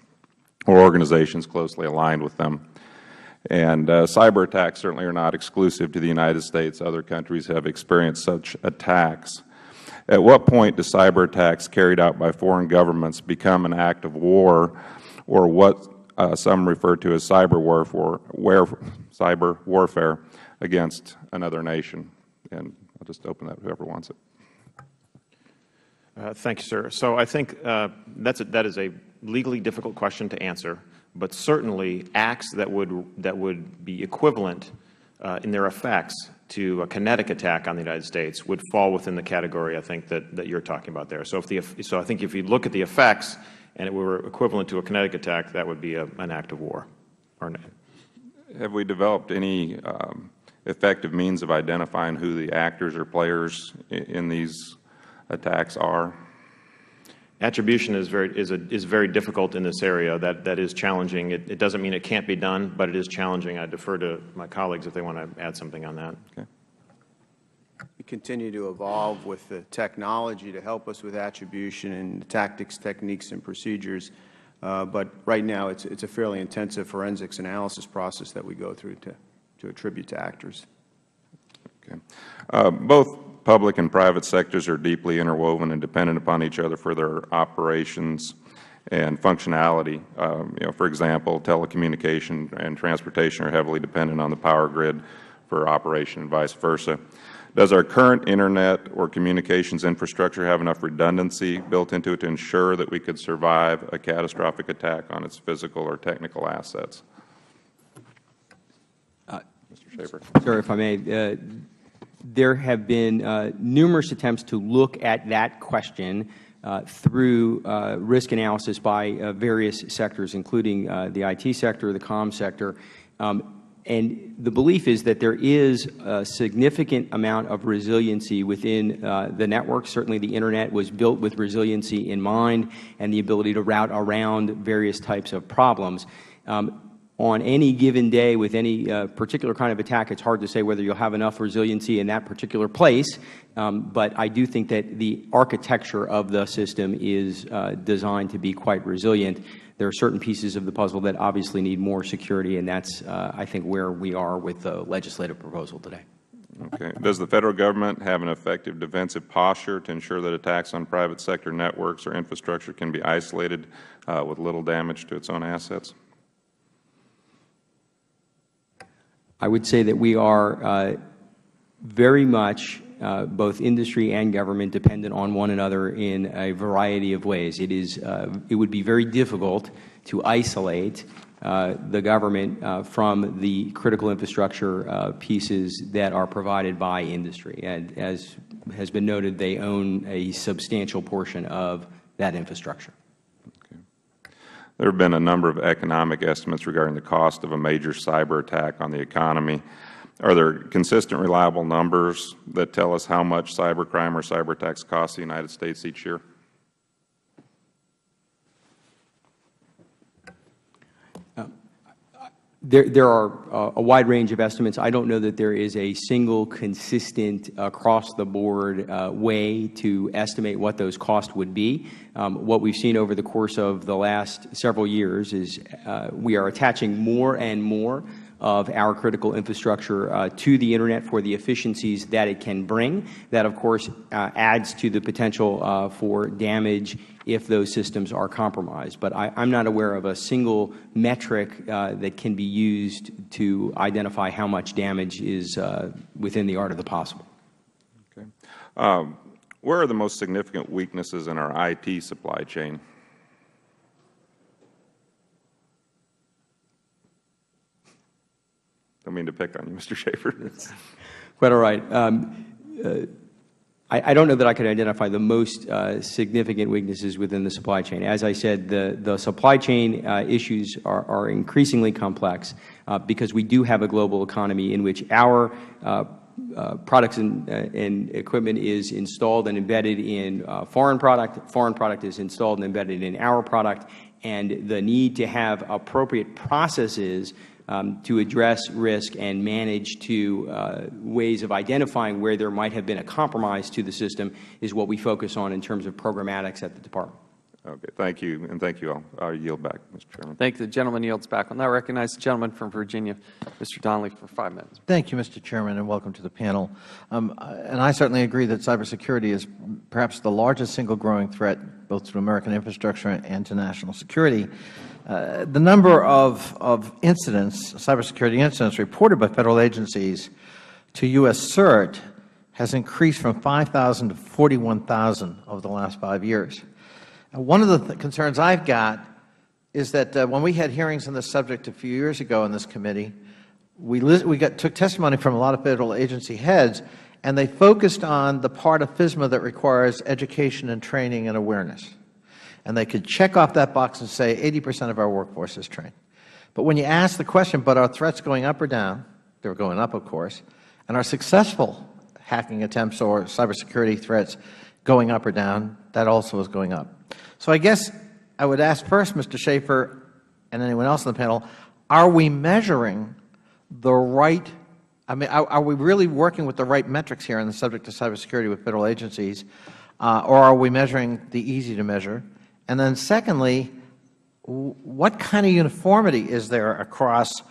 or organizations closely aligned with them. And cyber attacks certainly are not exclusive to the United States. Other countries have experienced such attacks. At what point do cyber attacks carried out by foreign governments become an act of war, or what some refer to as cyber warfare against another nation? And I'll just open that to whoever wants it. Thank you, sir. So I think that is a legally difficult question to answer, but certainly acts that would be equivalent in their effects to a kinetic attack on the United States would fall within the category, I think, that you're talking about there. So I think if you look at the effects and it were equivalent to a kinetic attack, that would be an act of war. Have we developed any effective means of identifying who the actors or players in these attacks are? Attribution is very difficult in this area. That is challenging. It doesn't mean it can't be done, but it is challenging. I defer to my colleagues if they want to add something on that. Okay. We continue to evolve with the technology to help us with attribution and tactics, techniques, and procedures. But right now, it's a fairly intensive forensics analysis process that we go through to attribute to actors. Okay. Both public and private sectors are deeply interwoven and dependent upon each other for their operations and functionality. For example, telecommunication and transportation are heavily dependent on the power grid for operation and vice versa. Does our current Internet or communications infrastructure have enough redundancy built into it to ensure that we could survive a catastrophic attack on its physical or technical assets? Mr. Schaefer. Sir, if I may, there have been numerous attempts to look at that question through risk analysis by various sectors, including the IT sector, the comm sector. And the belief is that there is a significant amount of resiliency within the network. Certainly the Internet was built with resiliency in mind and the ability to route around various types of problems. On any given day with any particular kind of attack, it's hard to say whether you'll have enough resiliency in that particular place. But I do think that the architecture of the system is designed to be quite resilient. there are certain pieces of the puzzle that obviously need more security, and that's, I think, where we are with the legislative proposal today. Okay. Does the Federal Government have an effective defensive posture to ensure that attacks on private sector networks or infrastructure can be isolated with little damage to its own assets? I would say that we are very much, both industry and government, dependent on one another in a variety of ways. It would be very difficult to isolate the government from the critical infrastructure pieces that are provided by industry. And as has been noted, they own a substantial portion of that infrastructure. There have been a number of economic estimates regarding the cost of a major cyber attack on the economy. Are there consistent, reliable numbers that tell us how much cybercrime or cyber attacks cost the United States each year? There are a wide range of estimates. I don't know that there is a single consistent across-the-board way to estimate what those costs would be. What we've seen over the course of the last several years is we are attaching more and more of our critical infrastructure to the Internet for the efficiencies that it can bring. That, of course, adds to the potential for damage if those systems are compromised. But I'm not aware of a single metric that can be used to identify how much damage is within the art of the possible. Okay. Where are the most significant weaknesses in our IT supply chain? Don't mean to pick on you, Mr. Schaefer. Quite all right. I don't know that I could identify the most significant weaknesses within the supply chain. As I said, the supply chain issues are increasingly complex because we do have a global economy in which our products and equipment is installed and embedded in foreign product is installed and embedded in our product, and the need to have appropriate processes to address risk and manage to ways of identifying where there might have been a compromise to the system is what we focus on in terms of programmatics at the Department. Okay, thank you, and thank you all. I'll yield back, Mr. Chairman. Thank you. The gentleman yields back. I'll now recognize the gentleman from Virginia, Mr. Donnelly, for 5 minutes. Thank you, Mr. Chairman, and welcome to the panel. And I certainly agree that cybersecurity is perhaps the largest single growing threat both to American infrastructure and to national security. The number of incidents, cybersecurity incidents, reported by Federal agencies to U.S. CERT has increased from 5,000 to 41,000 over the last 5 years. One of the concerns I've got is that when we had hearings on this subject a few years ago in this committee, we took testimony from a lot of Federal agency heads, and they focused on the part of FISMA that requires education and training and awareness. And they could check off that box and say 80% of our workforce is trained. But when you ask the question, but are threats going up or down? They're going up, of course. And are successful hacking attempts or cybersecurity threats going up or down? That also is going up. So I guess I would ask first, Mr. Schaefer, and anyone else on the panel, are we measuring the right, are we really working with the right metrics here on the subject of cybersecurity with Federal agencies, or are we measuring the easy to measure? And then secondly, what kind of uniformity is there across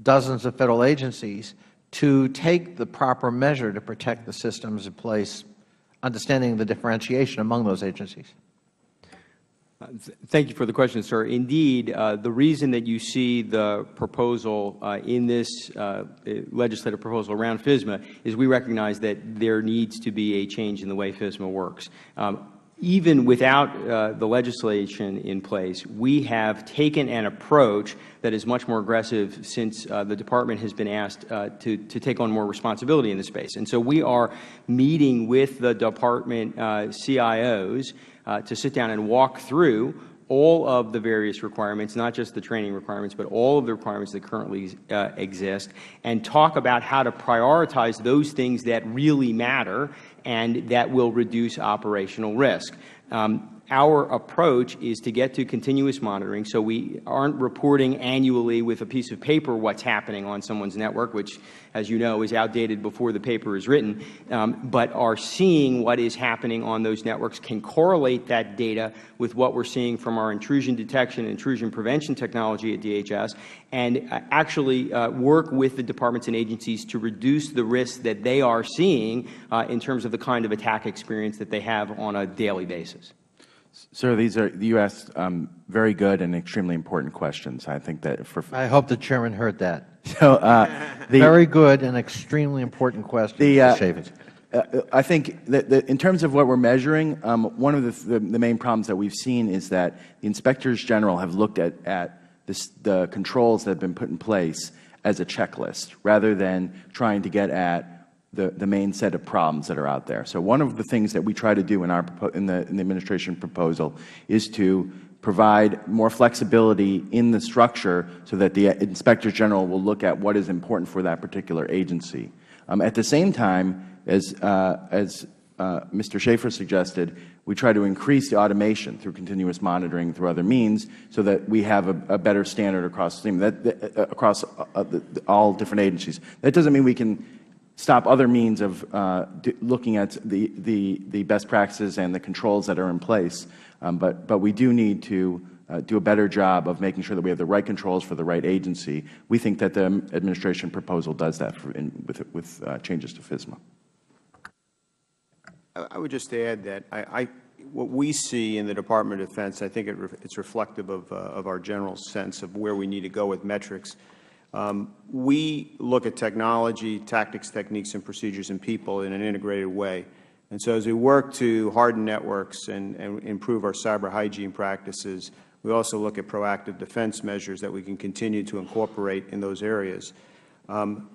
dozens of Federal agencies to take the proper measure to protect the systems in place, understanding the differentiation among those agencies? Thank you for the question, sir. Indeed, the reason that you see the proposal in this legislative proposal around FISMA is we recognize that there needs to be a change in the way FISMA works. Even without the legislation in place, we have taken an approach that is much more aggressive since the Department has been asked to take on more responsibility in this space. And so we are meeting with the Department CIOs to sit down and walk through all of the various requirements, not just the training requirements, but all of the requirements that currently exist, and talk about how to prioritize those things that really matter and that will reduce operational risk. Our approach is to get to continuous monitoring, so we aren't reporting annually with a piece of paper what's happening on someone's network, which, as you know, is outdated before the paper is written, but are seeing what is happening on those networks, can correlate that data with what we're seeing from our intrusion detection and intrusion prevention technology at DHS, and actually work with the departments and agencies to reduce the risks that they are seeing in terms of the kind of attack experience that they have on a daily basis. Sir, you asked very good and extremely important questions. I think that I hope the Chairman heard that. So, very good and extremely important question, Mr. Chaffetz. I think that in terms of what we're measuring, one of the main problems that we've seen is that the Inspectors General have looked at the controls that have been put in place as a checklist, rather than trying to get at the main set of problems that are out there. So one of the things that we try to do in the administration proposal is to provide more flexibility in the structure so that the Inspectors General will look at what is important for that particular agency. At the same time, as Mr. Schaefer suggested, we try to increase the automation through continuous monitoring through other means so that we have a better standard across all different agencies. That doesn't mean we can stop other means of looking at the best practices and the controls that are in place, but we do need to do a better job of making sure that we have the right controls for the right agency. We think that the administration proposal does that with changes to FISMA. I would just add that what we see in the Department of Defense, I think it's reflective of our general sense of where we need to go with metrics. We look at technology, tactics, techniques, and procedures and people in an integrated way. And so as we work to harden networks and improve our cyber hygiene practices, we also look at proactive defense measures that we can continue to incorporate in those areas.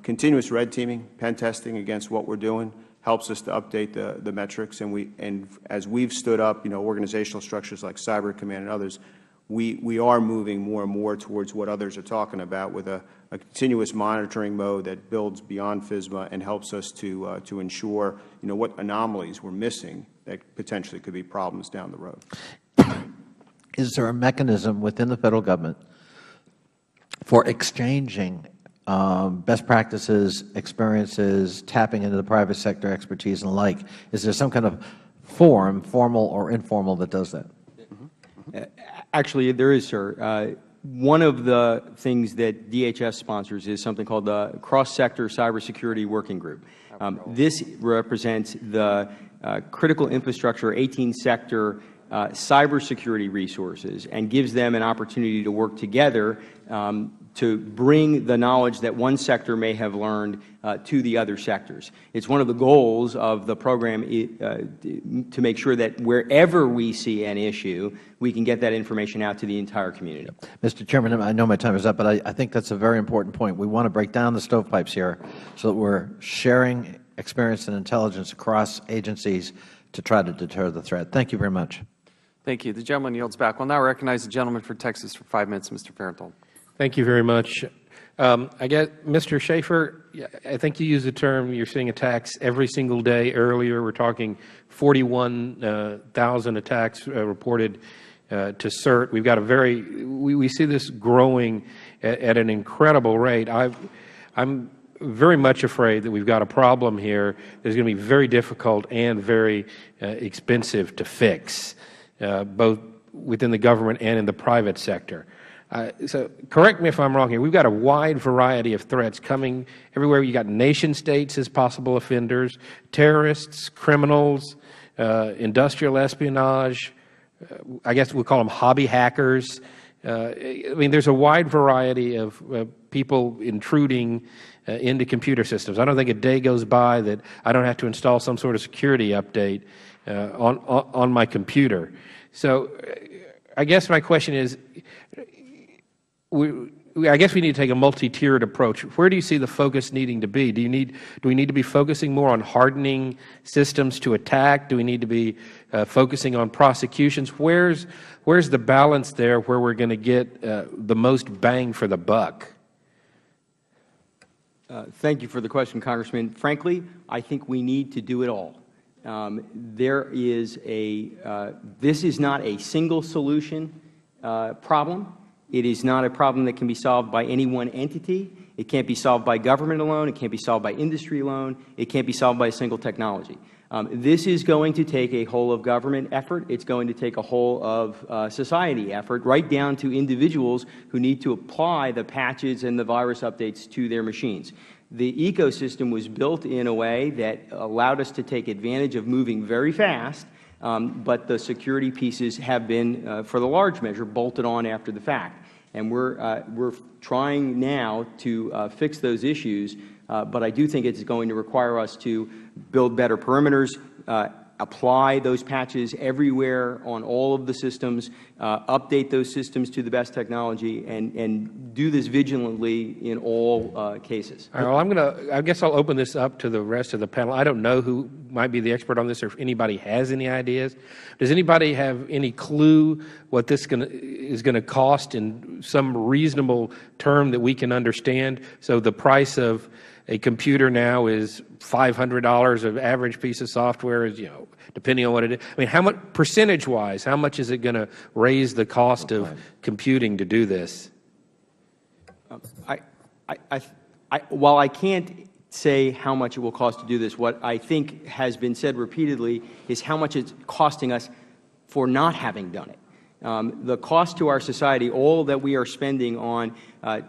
Continuous red teaming, pen testing against what we're doing helps us to update the metrics. And as we've stood up, organizational structures like Cyber Command and others, we are moving more and more towards what others are talking about, with a continuous monitoring mode that builds beyond FISMA and helps us to ensure what anomalies we're missing that potentially could be problems down the road. Is there a mechanism within the Federal Government for exchanging best practices, experiences, tapping into the private sector expertise and the like? Is there some kind of forum, formal or informal, that does that? Actually, there is, sir. One of the things that DHS sponsors is something called the Cross-Sector Cybersecurity Working Group. This represents the critical infrastructure, 18-sector cybersecurity resources, and gives them an opportunity to work together to bring the knowledge that one sector may have learned to the other sectors. It's one of the goals of the program to make sure that wherever we see an issue, we can get that information out to the entire community. Mr. Chairman, I know my time is up, but I think that's a very important point. We want to break down the stovepipes here so that we're sharing experience and intelligence across agencies to try to deter the threat. Thank you very much. Thank you. The gentleman yields back. We'll now recognize the gentleman from Texas for 5 minutes, Mr. Farenthold. Thank you very much. I guess, Mr. Schaefer, I think you used the term, you're seeing attacks every single day. Earlier, we're talking 41,000 attacks reported to CERT. We've got we see this growing at an incredible rate. I'm very much afraid that we've got a problem here that's going to be very difficult and very expensive to fix, both within the government and in the private sector. So correct me if I'm wrong here. We've got a wide variety of threats coming everywhere. You've got nation states as possible offenders, terrorists, criminals, industrial espionage. I guess we'll call them hobby hackers. I mean, there's a wide variety of people intruding into computer systems. I don't think a day goes by that I don't have to install some sort of security update on my computer. So I guess my question is, I guess we need to take a multi-tiered approach. Where do you see the focus needing to be? Do we need to be focusing more on hardening systems to attack? Do we need to be focusing on prosecutions? Where's the balance there where we're going to get the most bang for the buck? Thank you for the question, Congressman. Frankly, I think we need to do it all. This is not a single solution problem. It is not a problem that can be solved by any one entity. It can't be solved by government alone. It can't be solved by industry alone. It can't be solved by a single technology. This is going to take a whole-of-government effort. It's going to take a whole-of-society effort, right down to individuals who need to apply the patches and the virus updates to their machines. The ecosystem was built in a way that allowed us to take advantage of moving very fast, but the security pieces have been, for the large measure, bolted on after the fact. And we're trying now to fix those issues, but I do think it's going to require us to build better perimeters, apply those patches everywhere on all of the systems, update those systems to the best technology, and do this vigilantly in all cases. All right, well, I guess I'll open this up to the rest of the panel. I don't know who might be the expert on this, or if anybody has any ideas. Does anybody have any clue what this is going to cost in some reasonable term that we can understand? So the price of a computer now is $500 of average piece of software, is, depending on what it is. I mean, how much, percentage-wise, how much is it going to raise the cost of computing to do this? While I can't say how much it will cost to do this, what I think has been said repeatedly is how much it's costing us for not having done it. The cost to our society, all that we are spending on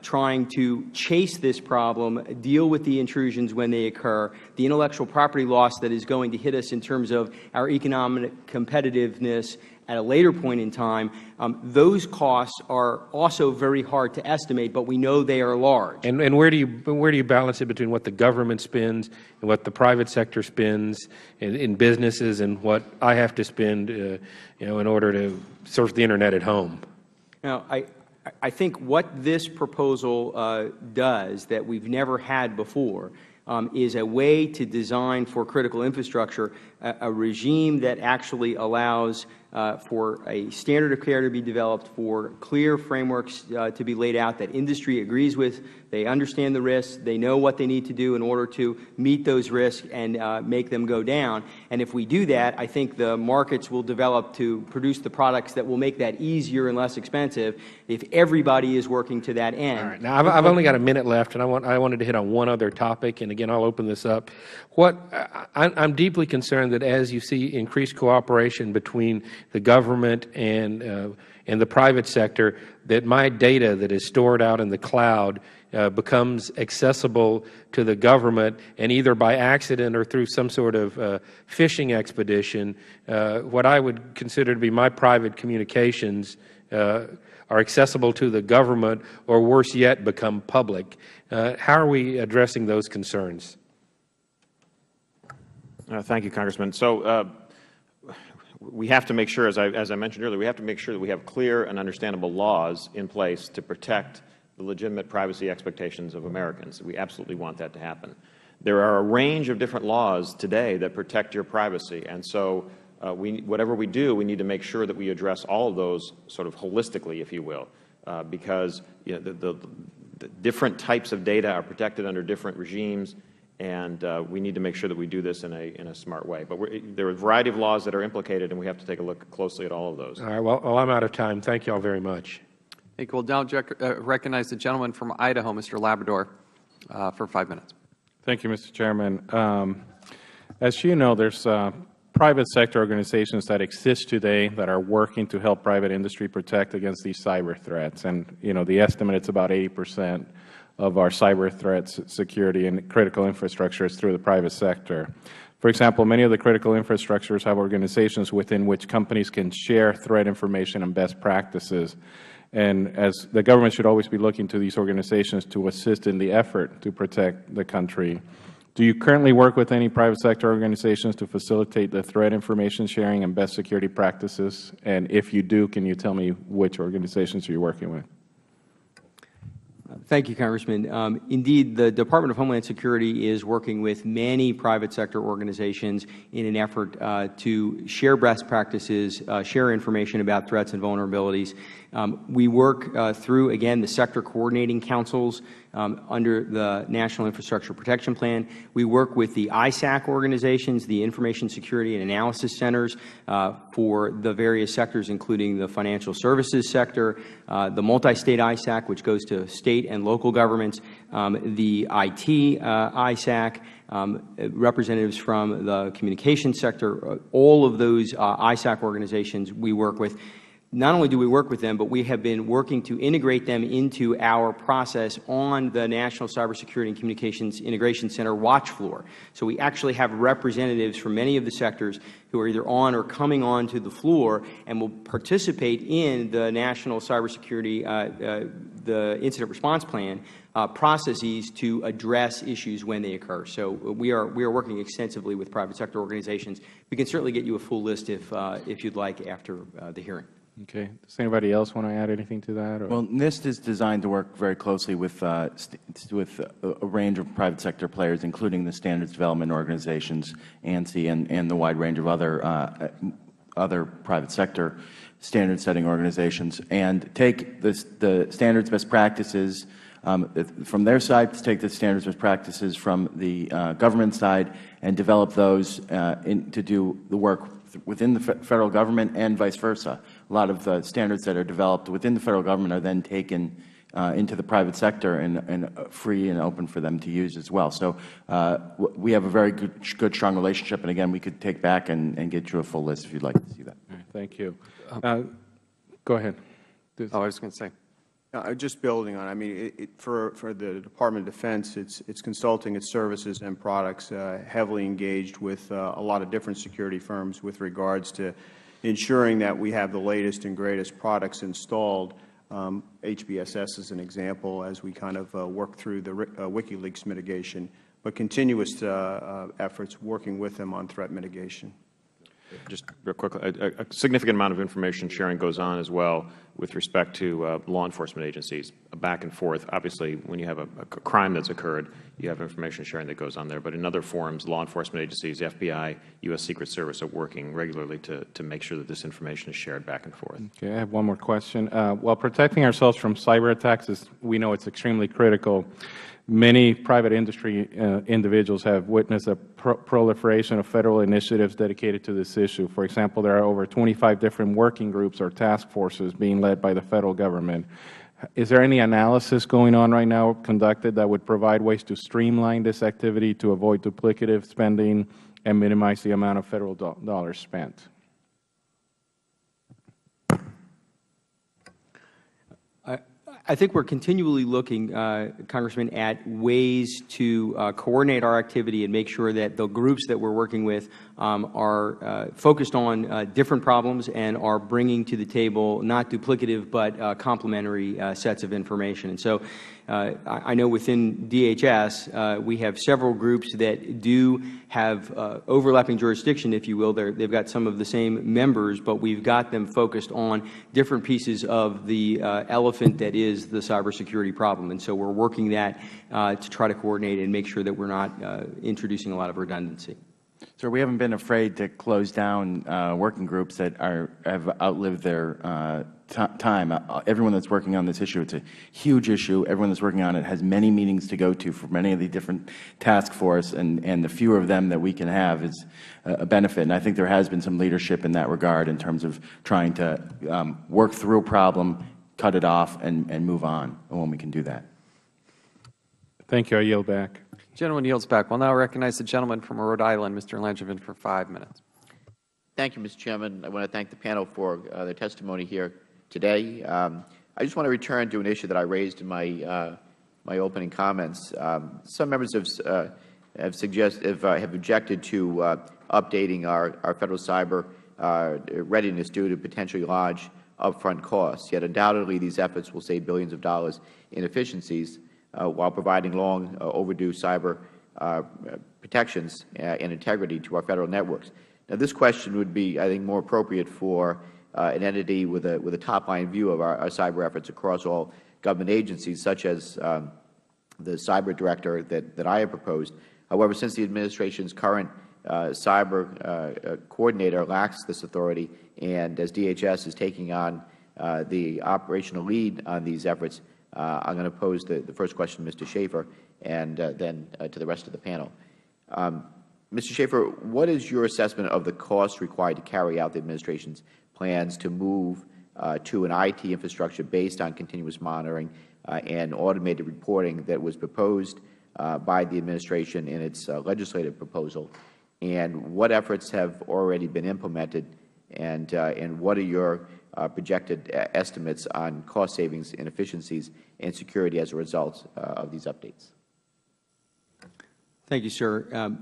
trying to chase this problem, deal with the intrusions when they occur, the intellectual property loss that is going to hit us in terms of our economic competitiveness at a later point in time, those costs are also very hard to estimate, but we know they are large. And where do you balance it between what the government spends and what the private sector spends in businesses, and what I have to spend, in order to surf the Internet at home? Now, I think what this proposal does that we've never had before is a way to design for critical infrastructure a regime that actually allows for a standard of care to be developed, for clear frameworks to be laid out that industry agrees with. They understand the risks. They know what they need to do in order to meet those risks and make them go down. And if we do that, I think the markets will develop to produce the products that will make that easier and less expensive if everybody is working to that end. All right. Now, I've only got a minute left, and I wanted to hit on one other topic, and again, I'll open this up. I'm deeply concerned that as you see increased cooperation between the government and the private sector, that my data that is stored out in the cloud becomes accessible to the government, and either by accident or through some sort of phishing expedition, what I would consider to be my private communications are accessible to the government, or worse yet, become public. How are we addressing those concerns? Thank you, Congressman. So we have to make sure, as I mentioned earlier, we have to make sure that we have clear and understandable laws in place to protect the legitimate privacy expectations of Americans. We absolutely want that to happen. There are a range of different laws today that protect your privacy, and so whatever we do, we need to make sure that we address all of those sort of holistically, if you will, because the different types of data are protected under different regimes, and we need to make sure that we do this in a smart way. But there are a variety of laws that are implicated, and we have to take a look closely at all of those. All right. Well, I'm out of time. Thank you all very much. Thank you. We'll now recognize the gentleman from Idaho, Mr. Labrador, for 5 minutes. Thank you, Mr. Chairman. As you know, there's private sector organizations that exist today that are working to help private industry protect against these cyber threats. And, the estimate is about 80% of our cyber threats, security, and critical infrastructure is through the private sector. For example, many of the critical infrastructures have organizations within which companies can share threat information and best practices. And as the government should always be looking to these organizations to assist in the effort to protect the country. Do you currently work with any private sector organizations to facilitate the threat information sharing and best security practices? And if you do, can you tell me which organizations you're working with? Thank you, Congressman. Indeed, the Department of Homeland Security is working with many private sector organizations in an effort to share best practices, share information about threats and vulnerabilities. We work through, again, the sector coordinating councils under the National Infrastructure Protection Plan. We work with the ISAC organizations, the Information Security and Analysis Centers, for the various sectors, including the financial services sector, the multi-state ISAC, which goes to state and local governments, the IT ISAC, representatives from the communications sector. All of those ISAC organizations we work with. Not only do we work with them, but we have been working to integrate them into our process on the National Cybersecurity and Communications Integration Center watch floor. So we actually have representatives from many of the sectors who are either on or coming on to the floor and will participate in the National Cybersecurity, the Incident Response Plan processes to address issues when they occur. So we are working extensively with private sector organizations. We can certainly get you a full list if you'd like after the hearing. Okay. Does anybody else want to add anything to that? Or? Well, NIST is designed to work very closely with a range of private sector players, including the standards development organizations, ANSI, and the wide range of other private sector standard setting organizations, and take the standards best practices from their side, to take the standards best practices from the government side, and develop those to do the work within the Federal Government and vice versa. A lot of the standards that are developed within the Federal Government are then taken into the private sector and free and open for them to use as well. So we have a very good, strong relationship. And again, we could take back and get you a full list if you'd like to see that. Thank you. Go ahead. Oh, I was going to say. Just building on, I mean, for the Department of Defense, it's consulting, its services and products heavily engaged with a lot of different security firms with regards to ensuring that we have the latest and greatest products installed. HBSS is an example as we kind of work through the WikiLeaks mitigation, but continuous efforts working with them on threat mitigation. Just real quickly, a significant amount of information sharing goes on as well with respect to law enforcement agencies, back and forth. Obviously, when you have a crime that's occurred, you have information sharing that goes on there. But in other forums, law enforcement agencies, FBI, U.S. Secret Service are working regularly to make sure that this information is shared back and forth. Okay, I have one more question. While protecting ourselves from cyber attacks, we know it's extremely critical. Many private industry individuals have witnessed a proliferation of Federal initiatives dedicated to this issue. For example, there are over 25 different working groups or task forces being led by the Federal Government. Is there any analysis going on right now conducted that would provide ways to streamline this activity to avoid duplicative spending and minimize the amount of Federal dollars spent? I think we're continually looking, Congressman, at ways to coordinate our activity and make sure that the groups that we're working with are focused on different problems and are bringing to the table not duplicative but complementary sets of information. And so I know within DHS we have several groups that do have overlapping jurisdiction, if you will. They've got some of the same members, but we've got them focused on different pieces of the elephant that is the cybersecurity problem. And so we're working that to try to coordinate and make sure that we're not introducing a lot of redundancy. Sir, we haven't been afraid to close down working groups that have outlived their time. Everyone that's working on this issue, it's a huge issue. Everyone that's working on it has many meetings to go to for many of the different task force, and the fewer of them that we can have is a benefit. And I think there has been some leadership in that regard in terms of trying to work through a problem, cut it off, and move on when we can do that. Thank you. I yield back. The gentleman yields back. We'll now recognize the gentleman from Rhode Island, Mr. Langevin, for 5 minutes. Thank you, Mr. Chairman. I want to thank the panel for their testimony here today. I just want to return to an issue that I raised in my opening comments. Some members have objected to updating our Federal cyber readiness due to potentially large upfront costs. Yet undoubtedly these efforts will save billions of dollars in efficiencies while providing long overdue cyber protections and integrity to our Federal networks. Now, this question would be, I think, more appropriate for an entity with a top-line view of our cyber efforts across all government agencies, such as the cyber director that I have proposed. However, since the Administration's current cyber coordinator lacks this authority, and as DHS is taking on the operational lead on these efforts, I'm going to pose the first question to Mr. Schaefer and then to the rest of the panel. Mr. Schaefer, what is your assessment of the costs required to carry out the Administration's plans to move to an IT infrastructure based on continuous monitoring and automated reporting that was proposed by the Administration in its legislative proposal? And what efforts have already been implemented, and what are your projected estimates on cost savings and efficiencies and security as a result of these updates? Thank you, sir.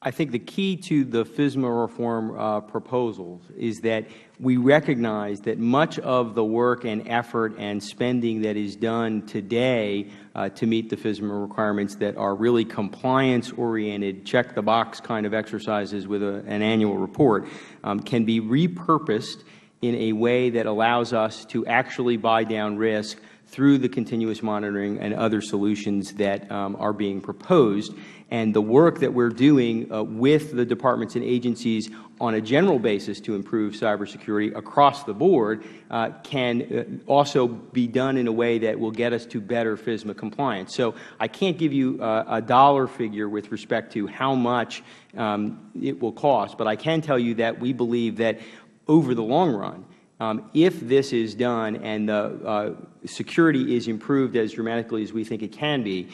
I think the key to the FSMA reform proposals is that we recognize that much of the work and effort and spending that is done today to meet the FSMA requirements that are really compliance-oriented, check-the-box kind of exercises with an annual report can be repurposed in a way that allows us to actually buy down risk through the continuous monitoring and other solutions that are being proposed. And the work that we're doing with the departments and agencies on a general basis to improve cybersecurity across the board can also be done in a way that will get us to better FSMA compliance. So I can't give you a dollar figure with respect to how much it will cost, but I can tell you that we believe that over the long run, if this is done and the security is improved as dramatically as we think it can be,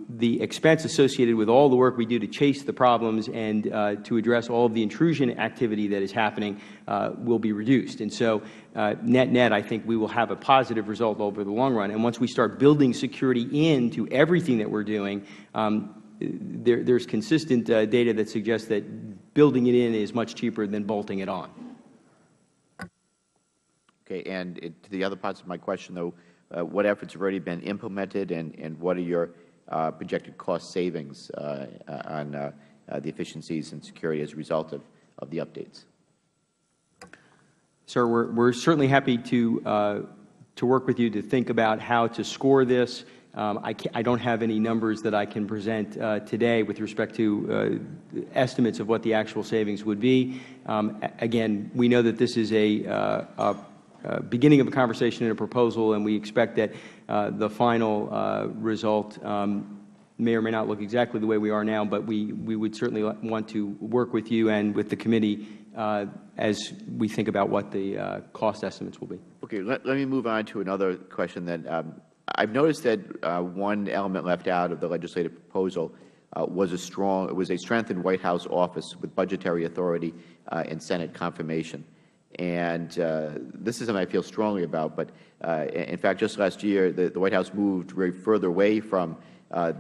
the expense associated with all the work we do to chase the problems and to address all of the intrusion activity that is happening will be reduced. And so net-net, I think we will have a positive result over the long run. And once we start building security into everything that we're doing, there's consistent data that suggests that building it in is much cheaper than bolting it on. Okay, and to the other parts of my question, though, what efforts have already been implemented, and what are your projected cost savings on the efficiencies and security as a result of the updates? Sir, we're certainly happy to work with you to think about how to score this. I don't have any numbers that I can present today with respect to estimates of what the actual savings would be. Again, we know that this is a beginning of a conversation and a proposal, and we expect that the final result may or may not look exactly the way we are now, but we would certainly want to work with you and with the committee as we think about what the cost estimates will be. Okay, let me move on to another question then. I've noticed that one element left out of the legislative proposal was a strengthened White House office with budgetary authority and Senate confirmation. And this is something I feel strongly about, but in fact, just last year, the White House moved very further away from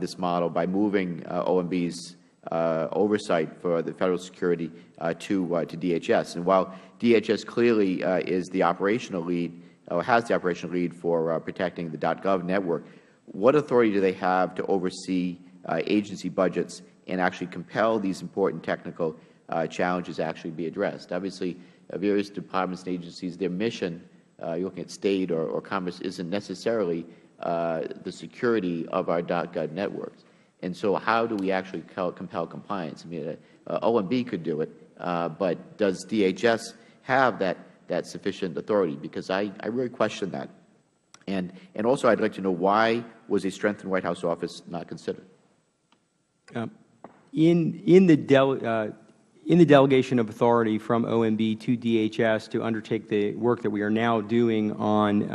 this model by moving OMB's oversight for the federal security to DHS. And while DHS clearly is the operational lead, or has the operational lead for protecting the .gov network, what authority do they have to oversee agency budgets and actually compel these important technical challenges to actually be addressed? Obviously, various departments and agencies, their mission, you're looking at State or Commerce, isn't necessarily the security of our .gov networks. And so how do we actually compel compliance? I mean, OMB could do it, but does DHS have that sufficient authority? Because I really question that. And also, I'd like to know, why was a strengthened White House office not considered? In the delegation of authority from OMB to DHS to undertake the work that we are now doing on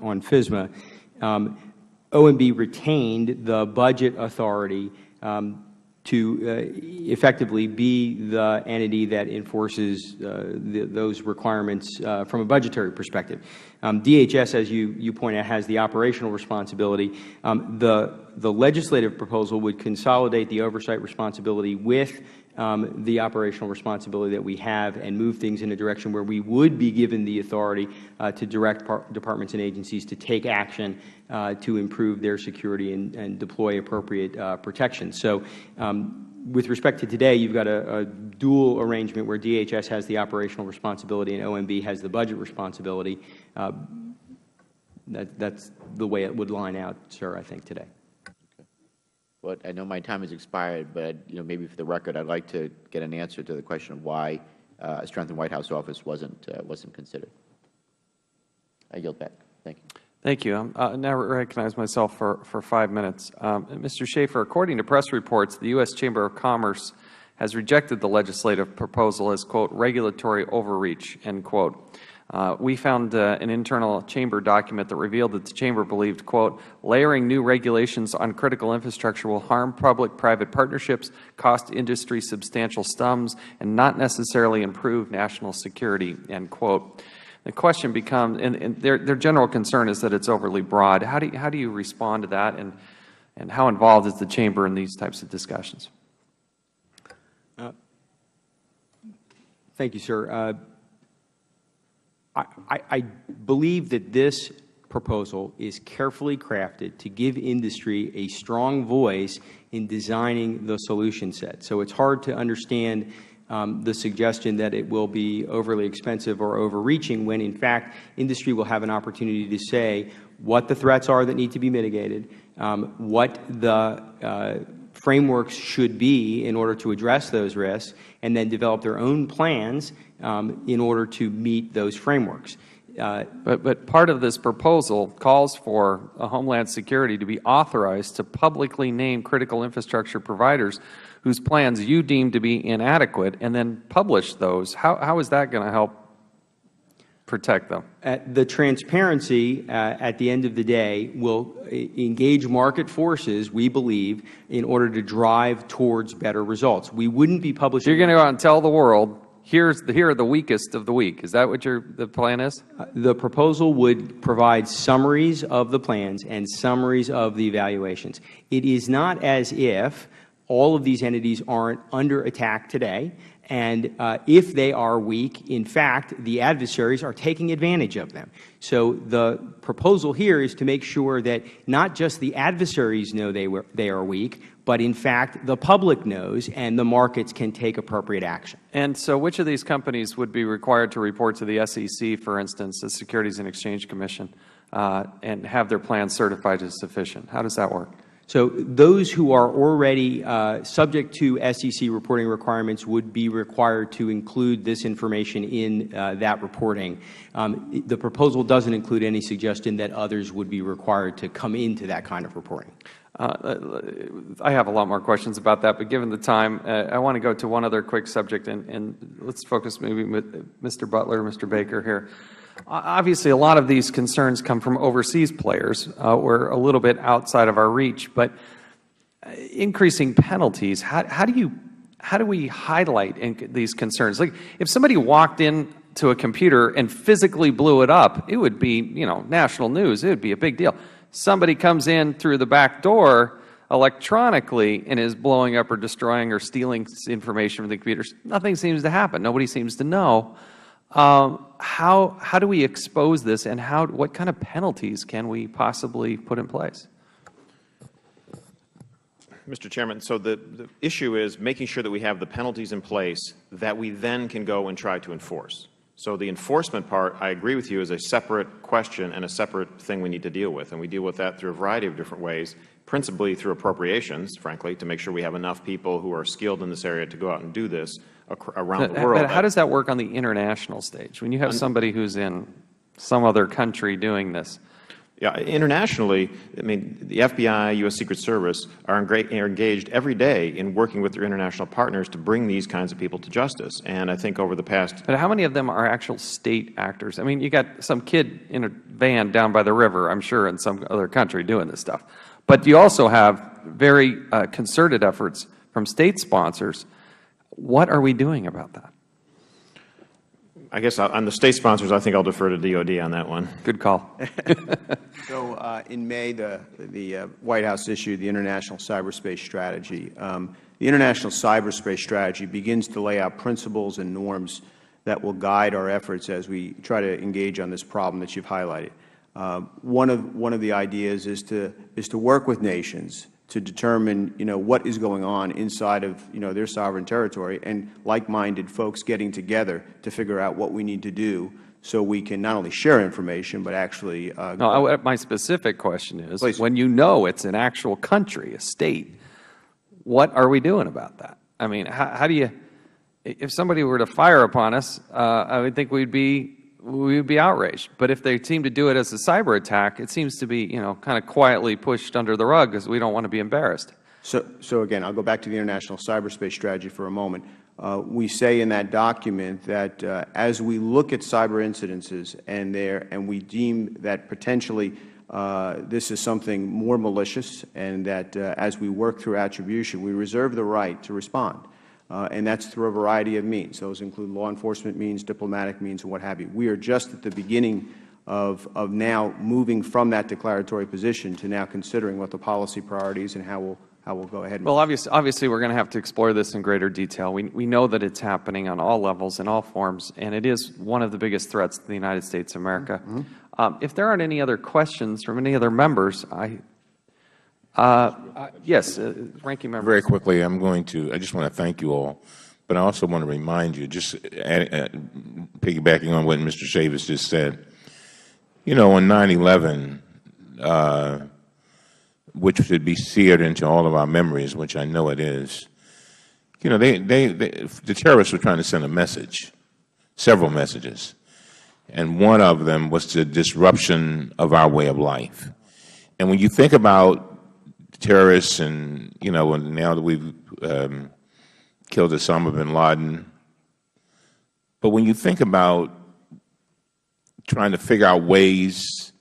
FSMA, OMB retained the budget authority to effectively be the entity that enforces those requirements from a budgetary perspective. DHS, as you point out, has the operational responsibility. The legislative proposal would consolidate the oversight responsibility with the operational responsibility that we have and move things in a direction where we would be given the authority to direct departments and agencies to take action to improve their security and deploy appropriate protection. So with respect to today, you've got a dual arrangement where DHS has the operational responsibility and OMB has the budget responsibility. That's the way it would line out, sir, I think, today. Well, I know my time has expired, but maybe for the record, I'd like to get an answer to the question of why a strengthened White House office wasn't considered. I yield back. Thank you. Thank you. I now recognize myself for 5 minutes. Mr. Schaefer, according to press reports, the U.S. Chamber of Commerce has rejected the legislative proposal as, quote, regulatory overreach, end quote. We found an internal Chamber document that revealed that the Chamber believed, quote, layering new regulations on critical infrastructure will harm public-private partnerships, cost industry substantial sums, and not necessarily improve national security, end quote. The question becomes, and their general concern is that it's overly broad. How do you respond to that, and how involved is the Chamber in these types of discussions? Thank you, sir. I believe that this proposal is carefully crafted to give industry a strong voice in designing the solution set. So it's hard to understand the suggestion that it will be overly expensive or overreaching when, in fact, industry will have an opportunity to say what the threats are that need to be mitigated, what the frameworks should be in order to address those risks, and then develop their own plans in order to meet those frameworks. But part of this proposal calls for Homeland Security to be authorized to publicly name critical infrastructure providers whose plans you deem to be inadequate, and then publish those. How is that going to help protect them? The transparency at the end of the day will engage market forces, we believe, in order to drive towards better results. We wouldn't be publishing— So you're going to go out and tell the world, here are the weakest of the weak. Is that what the plan is? The proposal would provide summaries of the plans and summaries of the evaluations. It is not as if all of these entities aren't under attack today, and if they are weak, in fact, the adversaries are taking advantage of them. So the proposal here is to make sure that not just the adversaries know they are weak, but in fact the public knows and the markets can take appropriate action. And so which of these companies would be required to report to the SEC, for instance, the Securities and Exchange Commission, and have their plans certified as sufficient? How does that work? So those who are already subject to SEC reporting requirements would be required to include this information in that reporting. The proposal doesn't include any suggestion that others would be required to come into that kind of reporting. I have a lot more questions about that, but given the time, I want to go to one other quick subject, and let's focus maybe with Mr. Butler, Mr. Baker here. Obviously, a lot of these concerns come from overseas players. We're a little bit outside of our reach, but increasing penalties, how do we highlight these concerns? Like, if somebody walked into a computer and physically blew it up, it would be, national news. It would be a big deal. Somebody comes in through the back door electronically and is blowing up or destroying or stealing information from the computers. Nothing seems to happen. Nobody seems to know. How do we expose this, and what kind of penalties can we possibly put in place? Mr. Chairman, so the issue is making sure that we have the penalties in place that we then can go and try to enforce. So the enforcement part, I agree with you, is a separate question and a separate thing we need to deal with, and we deal with that through a variety of different ways, principally through appropriations, frankly, to make sure we have enough people who are skilled in this area to go out and do this around the world. But how does that work on the international stage? When you have somebody who's in some other country doing this? Yeah, internationally, I mean, the FBI, U.S. Secret Service are engaged every day in working with their international partners to bring these kinds of people to justice. And I think over the past— But how many of them are actual state actors? I mean, you got some kid in a van down by the river, I'm sure, in some other country doing this stuff. But you also have very concerted efforts from state sponsors. What are we doing about that? I guess on the state sponsors, I think I'll defer to DOD on that one. Good call. So in May, the White House issued the International Cyberspace Strategy. The International Cyberspace Strategy begins to lay out principles and norms that will guide our efforts as we try to engage on this problem that you've highlighted. One of the ideas is to work with nations to determine, what is going on inside of, their sovereign territory, and like-minded folks getting together to figure out what we need to do so we can not only share information, but actually— No, my specific question is, please, when you know it's an actual country, a state, what are we doing about that? I mean, how do you— if somebody were to fire upon us, I would think we'd be we would be outraged. But if they seem to do it as a cyber attack, it seems to be, kind of quietly pushed under the rug because we don't want to be embarrassed. So again, I'll go back to the international cyberspace strategy for a moment. We say in that document that as we look at cyber incidences and we deem that potentially this is something more malicious, and that as we work through attribution, we reserve the right to respond. And that's through a variety of means. Those include law enforcement means, diplomatic means, and what have you. We are just at the beginning of now moving from that declaratory position to now considering what the policy priorities and how we'll go ahead. Well, obviously, we're going to have to explore this in greater detail. We know that it's happening on all levels, in all forms, and it is one of the biggest threats to the United States of America. If there aren't any other questions from any other members, yes, Ranking Member. Very quickly, I just want to thank you all, but I also want to remind you, just piggybacking on what Mr. Chavis just said, on 9/11, which should be seared into all of our memories, which I know it is, the terrorists were trying to send a message, several messages, and one of them was the disruption of our way of life. And when you think about terrorists and, now that we've killed Osama bin Laden, but when you think about trying to figure out ways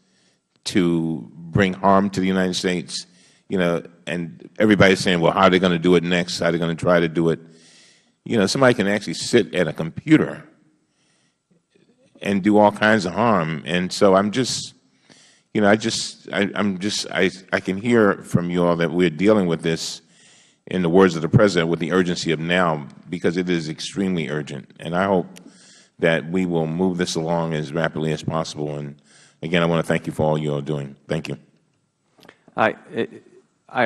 to bring harm to the United States, and everybody's saying, well, how are they going to do it next? How are they going to try to do it? Somebody can actually sit at a computer and do all kinds of harm. And so I can hear from you all that we're dealing with this, in the words of the President, with the urgency of now, because it is extremely urgent. And I hope that we will move this along as rapidly as possible. And again, I want to thank you for all you are doing. Thank you. I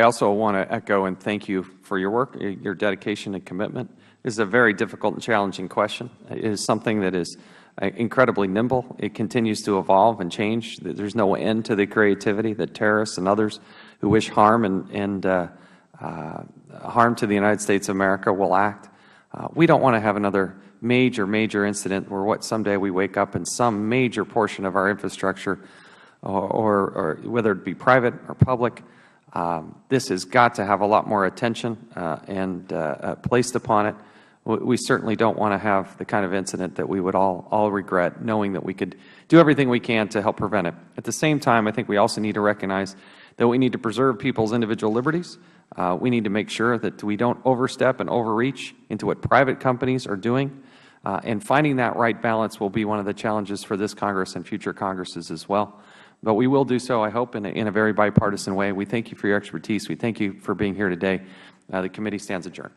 also want to echo and thank you for your work, your dedication and commitment. This is a very difficult and challenging question. It is something that is incredibly nimble. It continues to evolve and change. There's no end to the creativity that terrorists and others who wish harm and harm to the United States of America will act. We don't want to have another major incident where someday we wake up and some major portion of our infrastructure, or whether it be private or public, this has got to have a lot more attention and placed upon it. We certainly don't want to have the kind of incident that we would all regret, knowing that we could do everything we can to help prevent it. At the same time, I think we also need to recognize that we need to preserve people's individual liberties. We need to make sure that we don't overstep and overreach into what private companies are doing. And finding that right balance will be one of the challenges for this Congress and future Congresses as well. But we will do so, I hope, in a very bipartisan way. We thank you for your expertise. We thank you for being here today. The committee stands adjourned.